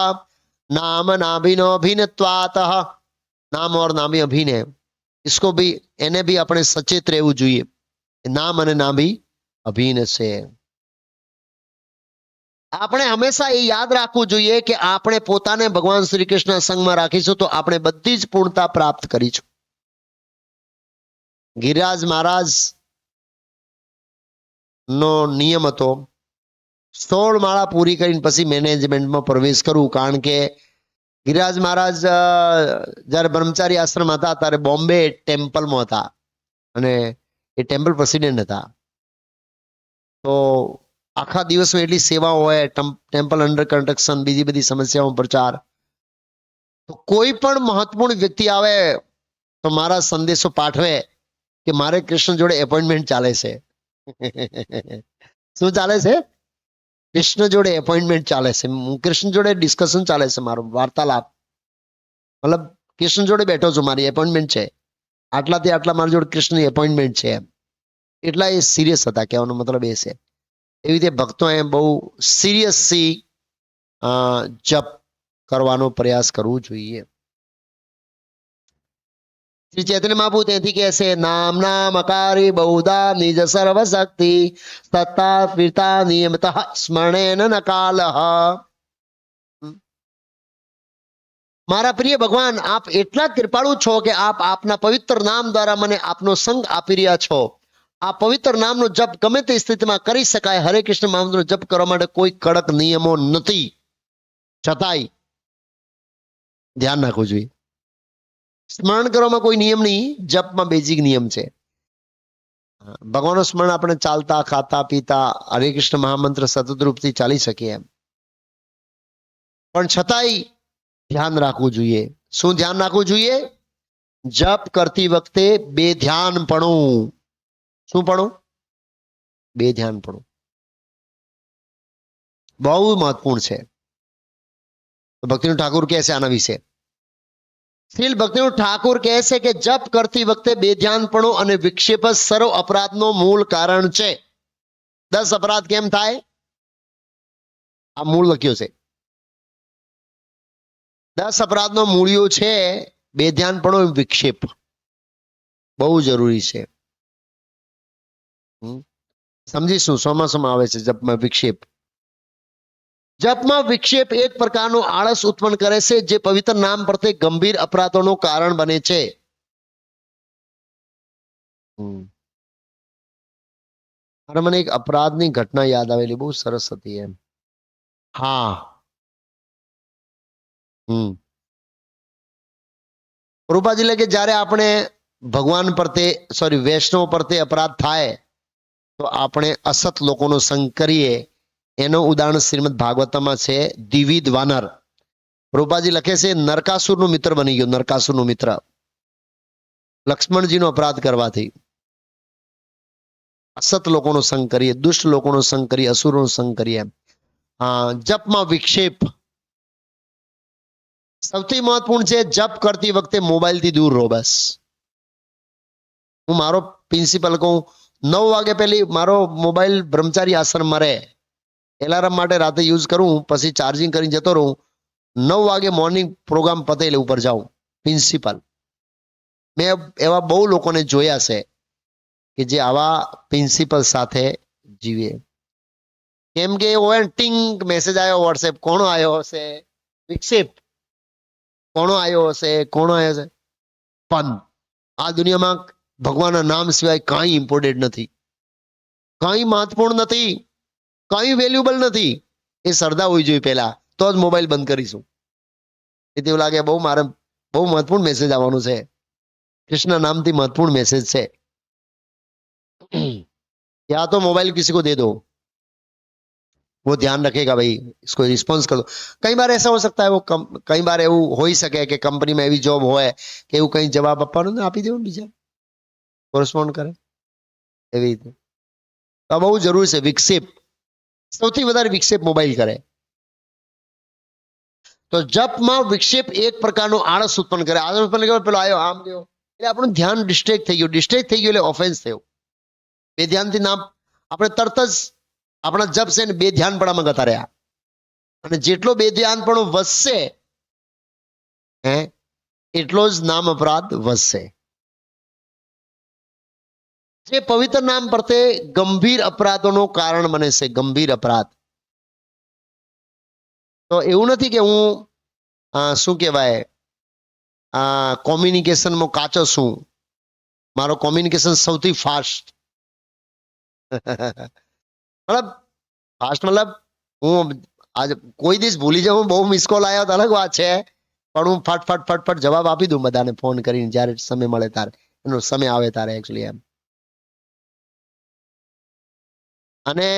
नाम नाभिनो अभिनत्वातः, नाम और नाभि अभिन है, इसको भी એને भी આપણે સચેત રહેવું જોઈએ। નામ અને નાભि અભિન છે। આપણે હંમેશા એ યાદ રાખવું જોઈએ કે આપણે પોતાને ભગવાન શ્રી કૃષ્ણ સંગમાં રાખીશું તો આપણે બધી જ પૂર્ણતા પ્રાપ્ત કરીશું। ગિરિરાજ મહારાજ નો નિયમ હતો 16 માળા પૂરી કરીને પછી મેનેજમેન્ટમાં પ્રવેશ કરવું, કારણ કે ગિરિરાજ મહારાજ જ્યારે બ્રહ્મચારી આશ્રમ હતા ત્યારે બોમ્બે ટેમ્પલમાં હતા અને એ ટેમ્પલ પ્રેસિડેન્ટ હતા। તો આખા દિવસમાં એટલી સેવાઓ હોય, ટેમ્પલ અંડર કન્સ્ટ્રક્શન, બીજી બધી સમસ્યાઓ, પ્રચાર, તો કોઈ પણ મહત્વપૂર્ણ વ્યક્તિ આવે તો મારા સંદેશો પાઠવે કે મારે કૃષ્ણ જોડે એપોઇન્ટમેન્ટ ચાલે છે। શું ચાલે છે? કૃષ્ણ જોડે એપોઇન્ટમેન્ટ ચાલે છે, કૃષ્ણ જોડે ડિસ્કશન ચાલે છે, મારો વાર્તાલાપ, મતલબ કૃષ્ણ જોડે બેઠો છું, મારી એપોઇન્ટમેન્ટ છે, આટલાથી આટલા મારી જોડે કૃષ્ણની એપોઇન્ટમેન્ટ છે। એટલા એ સિરિયસ હતા, કહેવાનો મતલબ એ છે। એવી રીતે ભક્તોએ બહુ સિરિયસલી જપ કરવાનો પ્રયાસ કરવો જોઈએ। શ્રી ચૈતન્ય મહાપ્રભુ ત્યાંથી કહે છે નામ નામ અકારી બહુધા નિજ સર્વશક્તિ સત્તા ફિરતા નિયમત સ્મરણેન નકાલઃ। મારા પ્રિય ભગવાન, આપ એટલા કૃપાળુ છો કે આપ આપના પવિત્ર નામ દ્વારા મને આપનો સંગ આપી રહ્યા છો। આ પવિત્ર નામનો જપ ગમે તે સ્થિતિમાં કરી શકાય। હરે કૃષ્ણ નામનો જપ કરવા માટે કોઈ કડક નિયમો નથી, છતાંય ધ્યાન રાખવું જોઈએ। સ્મરણ કરવામાં કોઈ નિયમ નહીં, જપમાં બેઝિક નિયમ છે। ભગવાનનું સ્મરણ આપણે ચાલતા ખાતા પીતા હરે કૃષ્ણ મહામંત્ર સતત રૂપથી ચાલી શકીએ એમ, પણ છતાંય ધ્યાન રાખવું જોઈએ। શું ધ્યાન રાખવું જોઈએ? જપ કરતી વખતે બેધ્યાનપણું। શું પણું? બેધ્યાનપણું બહુ મહત્વપૂર્ણ છે। ભક્તિનું ઠાકુર કહે છે આના વિશે, શ્રીલ ભક્તિનું ઠાકુર કહે છે કે જપ કરતી વખતે બેધ્યાનપણું અને વિક્ષેપ જ સર્વ અપરાધનો મૂળ કારણ છે। 10 અપરાધ કેમ થાય? આ મૂળ લખ્યો છે। 10 અપરાધનો મૂળિયો છે બેધ્યાનપણું, વિક્ષેપ, બહુ જરૂરી છે। સમજીશું શોમાં આવે છે જપમાં વિક્ષેપ। જપમાં વિક્ષેપ એક પ્રકારનો આળસ ઉત્પન્ન કરે છે જે પવિત્ર નામ પ્રત્યે ગંભીર અપરાધોનું કારણ બને છે। અને મને એક અપરાધની ઘટના યાદ આવેલી, બહુ સરસ હતી એમ। હા, રૂપાજી કે જ્યારે આપણે ભગવાન પ્રત્યે સોરી વૈષ્ણવ પ્રત્યે અપરાધ થાય તો આપણે અસત લોકોનો સંગ કરીએ. એનું ઉદાહરણ શ્રીમદ ભાગવતમાં છે દ્વિવિધ વાનર. રૂપાજી લખે છે નરકાસુરનો મિત્ર બની ગયો, નરકાસુરનો મિત્ર લક્ષ્મણજીનો અપરાધ કરવાથી. અસત લોકોનો સંગ કરીએ, દુષ્ટ લોકોનો સંગ કરીએ, અસુરોનો સંગ કરીએ. જપમાં વિક્ષેપ સૌથી મહત્વપૂર્ણ છે. જપ કરતી વખતે મોબાઈલથી દૂર રહો. બસ હું મારો પ્રિન્સિપલ કહું, 9 વાગે પહેલી મારો મોબાઈલ બ્રહ્મચારી આશ્રમમાં રહે. એલાર્મ માટે રાતે યુઝ કરું, પછી ચાર્જિંગ કરીને જતો રહું. 9 વાગે મોર્નિંગ પ્રોગ્રામ પતે એટલે ઉપર જાઉં. પ્રિન્સિપલ મેં એવા બહુ લોકોને જોયા છે કે જે આવા પ્રિન્સિપલ સાથે જીવે. કેમ કે હોય ટિંગ મેસેજ આવ્યો વોટ્સએપ, કોનો આવ્યો હશે? વિક્ષેપ. કોનો આવ્યો હશે? કોનો આવ્યો હશે? પણ આ દુનિયામાં ભગવાનના નામ સિવાય કાંઈ ઇમ્પોર્ટન્ટ નથી, કાંઈ મહત્વપૂર્ણ નથી, કાંઈ વેલ્યુબલ નથી. એ શ્રદ્ધા હોવી જોઈએ પહેલા, તો જ મોબાઈલ બંધ કરીશું. એવું લાગે મારે બહુ મહત્વપૂર્ણ મેસેજ આવવાનું છે, कृष्ण नामથી महत्वपूर्ण मैसेज છે, या तो मोबाइल किसी को दे दो, वो ध्यान रखेगा भाई इसको रिस्पॉन्स कर दो. कई बार ऐसा हो सकता है, वो कई बार એવું હોઈ શકે કે કંપનીમાં એવી જોબ હોય કે એવું કઈ જવાબ આપવાનો ને આપી દેવું બીજા કોરસ્પોન્ડ કરે એવી રીતે. તો બહુ જરૂરી છે વિક્ષેપ. સૌથી વધારે વિક્ષેપ મોબાઈલ કરે. તો જપમાં વિક્ષેપ એક પ્રકારનો આળસ ઉત્પન્ન કરે. આળસ ઉત્પન્ન કરે પેલો આવ્યો આમ ગયો એટલે આપણું ધ્યાન ડિસ્ટ્રેક્ટ થઈ ગયું. ડિસ્ટ્રેક્ટ થઈ ગયું એટલે ઓફેન્સ થયો. બે ધ્યાનથી નામ આપણે તરત જ આપણા જપ છે ને બે ધ્યાનપણામાં ગતા રહ્યા. અને જેટલો બે ધ્યાનપણું વધશે એટલો જ નામ અપરાધ વધશે. જે પવિત્ર નામ પ્રત્યે ગંભીર અપરાધોનું કારણ બને છે. ગંભીર અપરાધ તો એવું નથી કે હું શું કહેવાય કોમ્યુનિકેશનમાં કાચો છું, મારો કોમ્યુનિકેશન સૌથી ફાસ્ટ. મતલબ ફાસ્ટ મતલબ હું આજે કોઈ દિવસ ભૂલી જાઉં, બહુ મિસ કોલ આવ્યો તો અલગ વાત છે, પણ હું ફટ જવાબ આપી દઉં બધાને ફોન કરીને જ્યારે સમય મળે ત્યારે, એનો સમય આવે ત્યારે એકચ્યુઅલી એમ. અને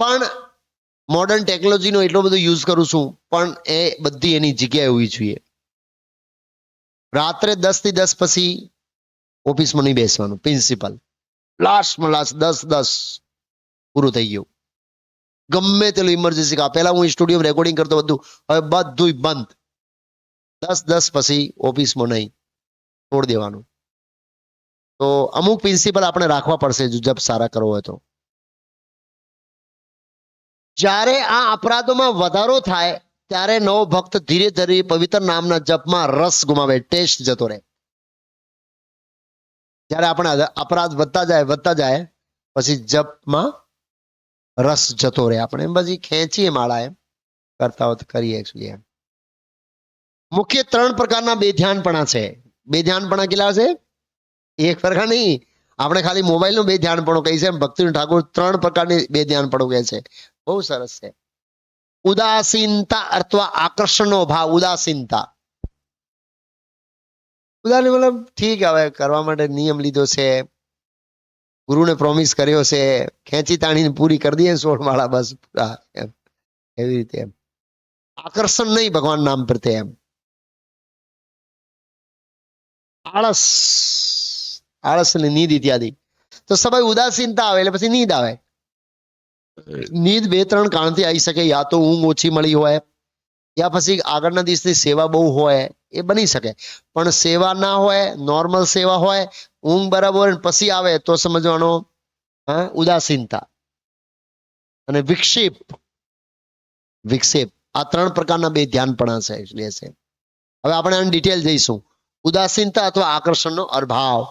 પણ મોડર્ન ટેકનોલોજીનો એટલો બધો યુઝ કરું છું, પણ એ બધી એની જગ્યાએ હોવી જોઈએ. રાત્રે 10 થી 10 પછી ઓફિસમાં નહીં બેસવાનું. પ્રિન્સિપલ લાસ્ટમાં લાસ્ટ 10 પૂરું થઈ ગયું. ગમે તેલું ઇમરજન્સી કા પહેલા હું સ્ટુડિયો રેકોર્ડિંગ કરતો બધું, હવે બધું બંધ. 10 પછી ઓફિસમાં નહીં, છોડ દેવાનું. તો અમુક પ્રિન્સિપલ આપણે રાખવા પડશે જો જપ સારા કરવો હોય તો. જ્યારે આ અપરાધોમાં વધારો થાય ત્યારે નવો ભક્ત ધીરે ધીરે પવિત્ર નામના જપમાં રસ ગુમાવે, ટેસ્ટ જતો રહે. જ્યારે આપણે અપરાધ વધતા જાય પછી જપમાં રસ જતો રહે. આપણે એમ પછી ખેંચીએ માળા એમ કરતા હોય તો કરીએ. એકચ્યુઅલી એમ મુખ્ય 3 પ્રકારના બે ધ્યાનપણા છે. બે ધ્યાનપણા કેટલા છે? એક પ્રકાર નહીં, આપણે ખાલી મોબાઈલનું બે ધ્યાનપણું કહી છે. ભક્તિ ઠાકોર 3 પ્રકારની બે ધ્યાનપણું કહે છે. બહુ સરસ છે. ઉદાસીનતા અથવા આકર્ષણનો ભાવ. ઉદાસીનતા મતલબ ઠીક હવે કરવા માટે નિયમ લીધો છે, ગુરુને પ્રોમિસ કર્યો છે, ખેંચી તાણીને પૂરી કરી દઈએ 16 માળા બસ એવી રીતે એમ. આકર્ષણ નહીં ભગવાન નામ પ્રત્યે એમ. આળસ ને નીંદ ઇત્યાદિ. તો સભાઈ ઉદાસીનતા આવે એટલે પછી નીંદ આવે. નીંદ 2-3 કારણથી આવી શકે. યા તો ઊંઘ ઓછી મળી હોય, યા પછી આગળના દિવસની સેવા બહુ હોય, એ બની શકે. પણ સેવા ના હોય, નોર્મલ સેવા હોય, ઊંઘ બરાબર પછી આવે તો સમજવાનો ઉદાસીનતા. અને વિક્ષેપ આ 3 પ્રકારના બે ધ્યાનપણા છે. હવે આપણે આની ડિટેલ જઈશું. ઉદાસીનતા અથવા આકર્ષણનો અભાવ.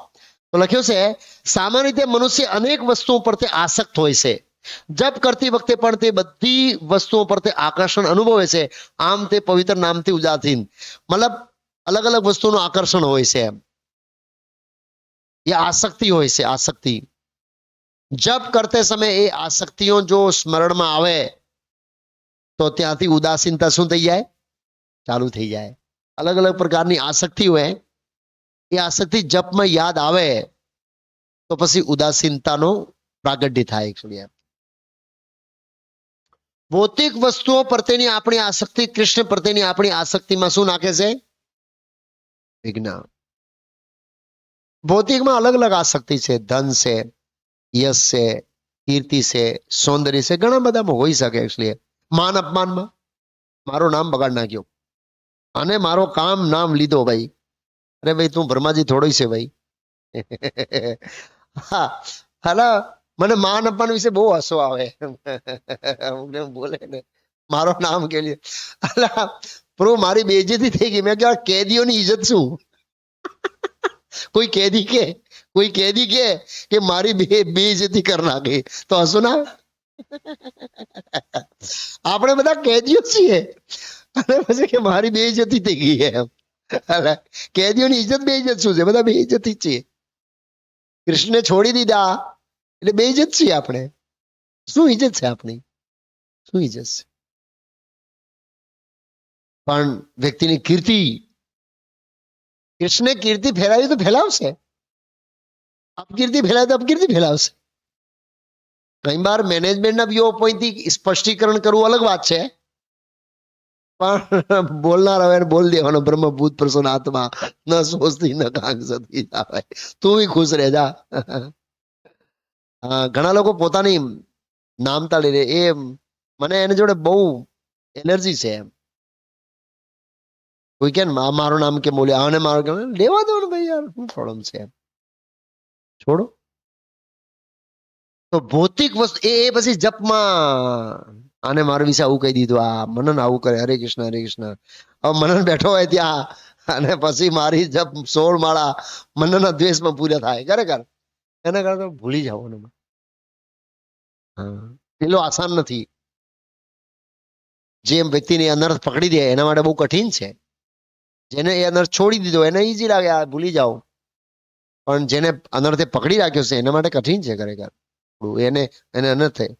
તો લખ્યું છે સામાન્ય રીતે મનુષ્ય અનેક વસ્તુઓ પર આસક્ત હોય છે. જપ કરતી વખતે પણ તે બધી વસ્તુઓ પર આકર્ષણ અનુભવે છે. આમ તે પવિત્ર નામથી ઉદાસીન, મતલબ અલગ અલગ વસ્તુનું આકર્ષણ હોય છે, એ આસક્તિ હોય છે. આસક્તિ જપ કરते समय એ આસક્તિઓ જો સ્મરણમાં આવે તો ત્યાંથી ઉદાસીનતા શું થઈ જાય? ચાલુ થઈ જાય. અલગ અલગ પ્રકારની આસક્તિ હોય, એ આસક્તિ જપમાં યાદ આવે તો પછી ઉદાસીનતાનો પ્રાગટ્ય થાય. એકચ્યુઅલી ભૌતિક વસ્તુઓ પ્રત્યેની આપણી આસક્તિ કૃષ્ણ પ્રત્યેની આપણી આસક્તિમાં શું નાખે છે? વિઘ્ન. ભૌતિકમાં અલગ અલગ આસક્તિ છે. ધન છે, યશ છે, કીર્તિ છે, સૌંદર્ય છે, ઘણા બધામાં હોઈ શકે. એકચ્યુઅલી માન અપમાનમાં મારું નામ બગાડ નાખ્યો અને મારો કામ નામ લીધો ભાઈ. અરે ભાઈ તું બ્રહ્માજી થોડી છે ભાઈ. હા હાલા મને માન અપમાન વિશે બહુ હસો આવે. બોલે ને મારો નામ કે અલા પ્રો મારી બેઇજ્જતી થઈ ગઈ. મેં કહેવાય કેદીઓની ઇજ્જત શું? કોઈ કેદી કે મારી બેઇજ્જતી કરી નાખી તો હસો ના? આપણે બધા કેદીઓ છીએ અને પછી કે મારી બેઇજ્જતી થઈ ગઈ એમ. કેદીઓની ઇજ્જત બેઇજ્જત શું છે? બધા બેઇજ્જતી છીએ. કૃષ્ણને છોડી દીધા એટલે બેઇજ્જત છીએ આપણે. શું ઇજ્જત છે આપણી? શું ઇજ્જત છે? પણ વ્યક્તિની કીર્તિ, કૃષ્ણે કીર્તિ ફેલાવી તો ફેલાવશે, અપકીર્તિ ફેલાવી તો અપકીર્તિ ફેલાવશે. ઘણી વાર મેનેજમેન્ટના વ્યૂ પોઈન્ટથી સ્પષ્ટીકરણ કરવું અલગ વાત છે, પણ બોલનાર હવે બોલ દેવાનો બ્રહ્મભૂત પ્રસન્ન આત્મા ન સોચતી ન કાંક્ષતી જાવે તું બી ખુશ રહે જા. ઘણા લોકો પોતાની નામતા લઈ લે. એ મને એની જોડે બહુ એનર્જી છે. કોઈ કે મારું નામ કેમ બોલે, આને મારું કેમ લેવા દો ને ભાઈ, યાર શું પ્રોબ્લેમ છે? છોડો. તો ભૌતિક વસ્તુ એ પછી જપમાં આને મારા વિશે આવું કહી દીધું, આ મનન આવું કરે, હરે કૃષ્ણ હરે કૃષ્ણ. હવે મનન બેઠો હોય ત્યાં અને પછી મારી જપ 16 માળા મનનના દ્વેષમાં પૂરા થાય ખરેખર. એના કરતા ભૂલી જવાનું. પેલો આસાન નથી. જે વ્યક્તિને અનર્થ પકડી દે એના માટે બહુ કઠિન છે. જેને એ અનર્થ છોડી દીધો એને ઈઝી લાગે, આ ભૂલી જાઓ. પણ જેને અનર્થે પકડી રાખ્યો છે એના માટે કઠિન છે ખરેખર. એને અનર્થ થાય,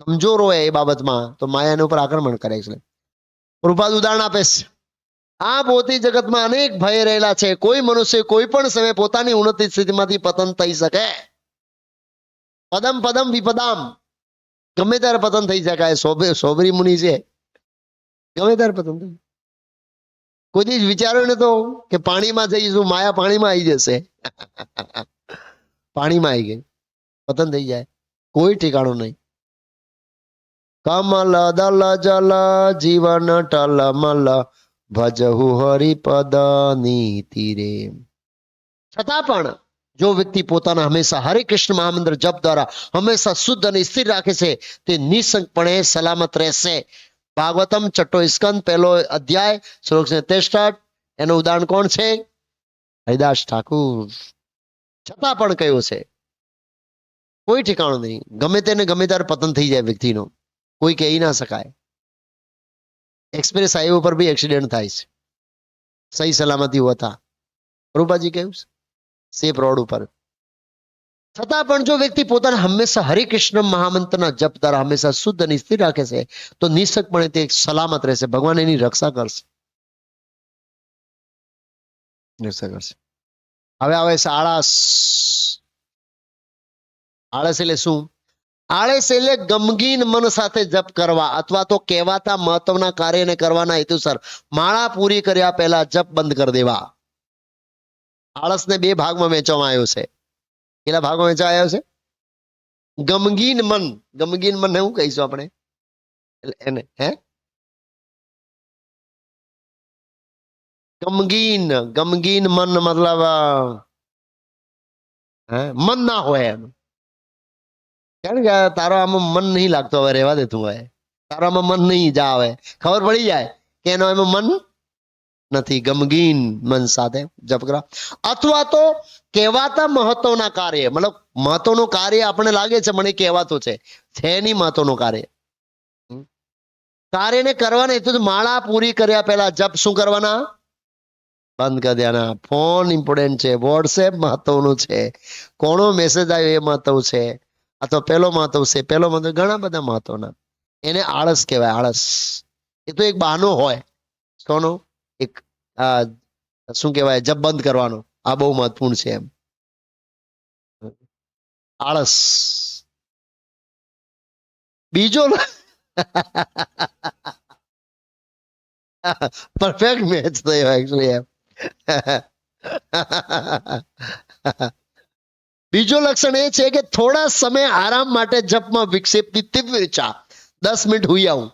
કમજોર હોય એ બાબતમાં તો માયા એના ઉપર આક્રમણ કરે છે. રૂપાદ ઉદાહરણ આપે છે. આ ભૌતિક જગતમાં અનેક ભય રહેલા છે. કોઈ મનુષ્ય કોઈ પણ સમયે પોતાની ઉન્નતિ સ્થિતિમાંથી પતન થઈ શકે. પદમ પદમ વિપદામ, ગમે ત્યારે પતન થઈ શકાય. સોબરી મુનિ છે, ગમે ત્યારે પતન થઈ. કોઈ દિવસ વિચાર્યો ને તો કે પાણીમાં જઈશું, માયા પાણીમાં આવી જશે. પાણીમાં આવી ગઈ, પતન થઈ જાય, કોઈ ઠેકાણું નહીં. કમલ દલ જલ જીવન ટલમલ ભજહુ હરિપદ નીતિ રે. છતાં પણ જો વ્યક્તિ પોતાના હંમેશા હરે કૃષ્ણ મહામંત્ર જપ દ્વારા હંમેશા શુદ્ધ અને સ્થિર રાખે છે તે નિસંકપણે સલામત રહેશે. ભાગવતમ છઠ્ઠો સ્કંદ 1 અધ્યાય શ્લોક 63. એનું ઉદાહરણ કોણ છે? હરિદાસ ઠાકુર. છતાં પણ કયો છે? કોઈ ઠેકાણું નહીં. ગમે તેને ગમે ત્યારે પતન થઈ જાય વ્યક્તિનો, કોઈ કહી ના શકાય. એક્સપ્રેસ હાઈવે પર બી એક્સિડન્ટ થાય છે સહી સલામતી હોતા. રૂપાજી કહ્યું સેફ રોડ ઉપર. છતાં પણ જો વ્યક્તિ પોતાને હંમેશા હરે કૃષ્ણ મહામંત્રના જપ દ્વારા હંમેશા શુદ્ધ અને સ્થિર રાખે છે તો નિશ્ચકપણે તે સલામત રહેશે. ભગવાન એની રક્ષા કરશે. હવે આવે છે આળસ. આળસ એટલે શું? આળસ એટલે ગમગીન મન સાથે જપ કરવા અથવા તો કહેવાતા મહત્વના કાર્યને કરવાના હેતુસર માળા પૂરી કર્યા પહેલા જપ બંધ કરી દેવા. આળસને 2 ભાગમાં વહેંચવામાં આવ્યો છે. કેટલા ભાગમાં વહેંચવામાં આવ્યો છે? ગમગીન મન. ગમગીન મન શું કહીશું આપણે એને? ગમગીન મન મતલબ મન ના હોય એમ. કારણ કે તારો આમાં મન નહીં લાગતો, હવે રહેવા દે તું, હવે તારો આમાં મન નહીં જા, હવે ખબર પડી જાય કે એનો એમાં મન નથી. ગમગીન મન સાથે જપ કરવા. અથવા તો કહેવાતા મહત્વના કાર્ય, મતલબ મહત્વનું કાર્ય આપણે લાગે છે મને કહેવાતું છે નહીં મહત્વનું કાર્ય. કાર્યને કરવાના હેતુ માળા પૂરી કર્યા પહેલા જપ શું કરવાના? બંધ કરી દેવાના. ફોન ઇમ્પોર્ટન્ટ છે, વોટ્સએપ મહત્વનું છે, કોનો મેસેજ આવ્યો એ મહત્વ છે, અથવા પેલો મહત્વ છે, પેલો મહત્વ, ઘણા બધા મહત્વના. એને આળસ કહેવાય. આળસ એ તો એક બહાનો હોય શોનો, એક શું કહેવાય, જપ બંધ કરવાનો. આ બહુ મહત્વપૂર્ણ છે એમ. આળસ. બીજો પરફેક્ટ મેચ થયો એકચ્યુઅલી એમ. બીજો લક્ષણ એ છે કે થોડા સમય આરામ માટે જપમાં વિક્ષેપની તીવ્ર ઈચ્છા. 10 મિનિટ હુઈ આવું,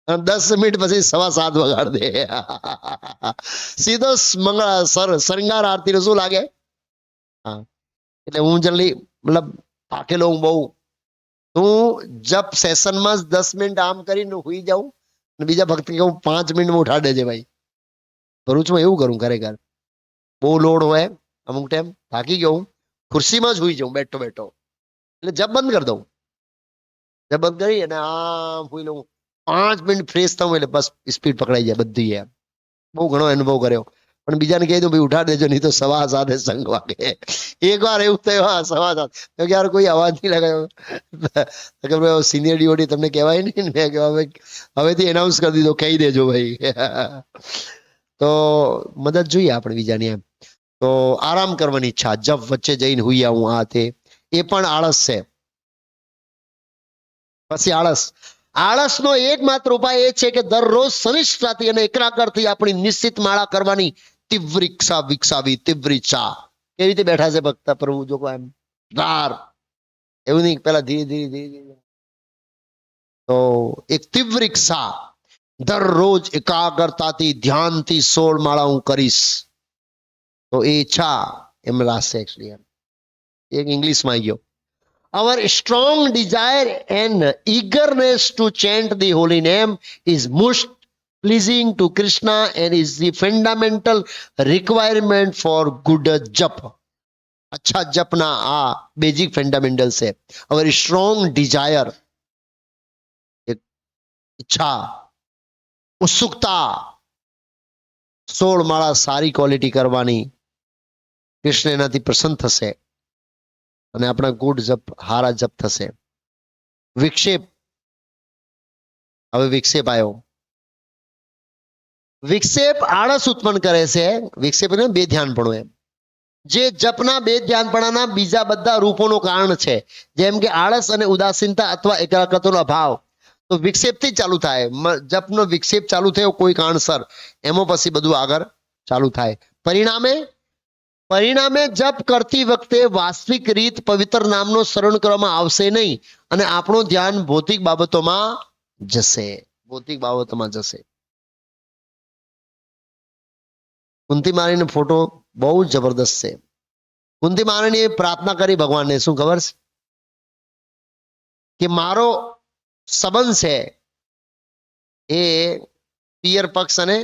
10 મિનિટ પછી 7:15 વગાડ દે. સીધો શૃંગાર આરતી શું લાગે. હા, એટલે હું જલ્દી મતલબ થાકેલો હું બહુ, હું જપ સેશનમાં 10 મિનિટ આમ કરીને હુઈ જાઉં અને બીજા ભક્તિ કહું 5 મિનિટમાં ઉઠાડી દેજે ભાઈ. ભરૂચમાં એવું કરું ખરેખર. બહુ લોડ હોય અમુક ટાઈમ, થાકી ગયો હું, ખુરશીમાં જ હુઈ જાઉં બેઠો બેઠો, એટલે જપ બંધ કરી દઉં. જપ બંધ કરી અને આમ હુઈ લઉં, 5 મિનિટ ફ્રેશ થવું એટલે બસ સ્પીડ પકડાઈ જાય બધી એમ. બહુ ઘણો અનુભવ કર્યો. પણ બીજાને કહી દઉં ભાઈ ઉઠાડી દેજો, નહીં તો 7:15 સંઘ વાગે. એક વાર એવું થયું, હા 7:15, યાર કોઈ અવાજ નહીં લગાવ્યો. સિનિયર ડીઓટી તમને કહેવાય નહીં, મેં કહેવાય હવેથી એનાઉન્સ કરી દીધો, કહી દેજો ભાઈ. તો મદદ જોઈએ આપણે બીજાની એમ. તો આરામ કરવાની ઈચ્છા, જપ વચ્ચે જઈને હુઈ આવું, આ તે, એ પણ આળસ છે. પછી આળસનો એકમાત્ર ઉપાય એ છે કે દરરોજ સનિષ્ઠાથી અને એકાગ્રતાથી આપણી નિશ્ચિત માળા કરવાની તીવ્ર ઈચ્છા વિકસાવી. તીવ્ર ઈચ્છા કેવી રીતે બેઠા છે ભક્ત પ્રભુ જો એમ ધાર, એવું નહીં પેલા ધીરે ધીરે ધીરે. તો એક તીવ્ર ઈચ્છા, દરરોજ એકાગ્રતાથી ધ્યાનથી 16 માળા હું કરીશ. તો એ ઈચ્છા એમ લાગશે એકચ્યુઅલી એમ. એક ઇંગ્લિશમાં આવી ગયો. Our strong desire and eagerness to chant the holy name is most pleasing to Krishna and is the fundamental requirement for good jap. अच्छा जपना आ बेसिक फंडामेंटल से. Our strong desire, इच्छा, उत्सुकता, 16 माळा सारी क्वॉलिटी करवानी, कृष्ण एनाथी प्रसन्न थशे અને આપણા ગુડ જપ, હારા જપ થશે. વિક્ષેપ, હવે વિક્ષેપ આવ્યો. વિક્ષેપ આળસ ઉત્પન્ન કરે છે. વિક્ષેપ એટલે બેધ્યાનપણું એમ, જે જપના બેધ્યાનપણાના બીજા બધા રૂપોનું કારણ છે, જેમ કે આળસ અને ઉદાસીનતા અથવા એકાગ્રતાનો અભાવ. તો વિક્ષેપથી ચાલુ થાય. જપનો વિક્ષેપ ચાલુ થયો કોઈ કારણસર, એમાં પછી બધું આગળ ચાલુ થાય. પરિણામે જપ કરતી વખતે વાસ્તવિક રીત પવિત્ર નામનો શરણ કરવામાં આવશે નહીં અને આપણું ધ્યાન ભૌતિક બાબતોમાં જશે. ભૌતિક બાબતોમાં જશે. કુંતી મારીનો ફોટો બહુ જબરદસ્ત છે. કુંતી મારીની પ્રાર્થના કરી ભગવાનને, શું ખબર છે કે મારો સંબંધ છે એ પિયર પક્ષ અને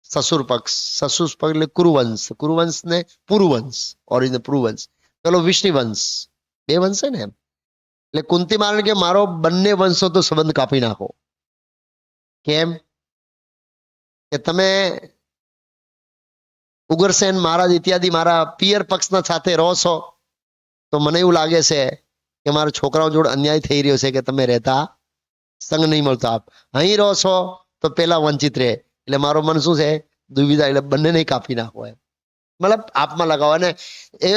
સસુર પક્ષ. સસુર પક્ષ એટલે કુરુવંશ, કુરુવંશ ને પુરુવંશ, ઓરિજિનલ પુરુવંશ, પેલો વિષ્ણુવંશ, બે વંશ છે ને એમ. એટલે કુંતી મારણ કે મારો બંને વંશો તો સંબંધ કાપી નાખો. કેમ કે તમે ઉગ્રસેન મહારાજ ઇત્યાદિ મારા પિયર પક્ષના સાથે રહો છો, તો મને એવું લાગે છે કે મારા છોકરાઓ જોડે અન્યાય થઈ રહ્યો છે કે તમે રહેતા સંગ નહીં મળતો. આપ અહીં રહો છો તો પેલા વંચિત રહે. એટલે મારો મન શું છે, દુવિધા. એટલે બંને નહીં કાપી નાખો એમ, મતલબ આપમાં લગાવો. અને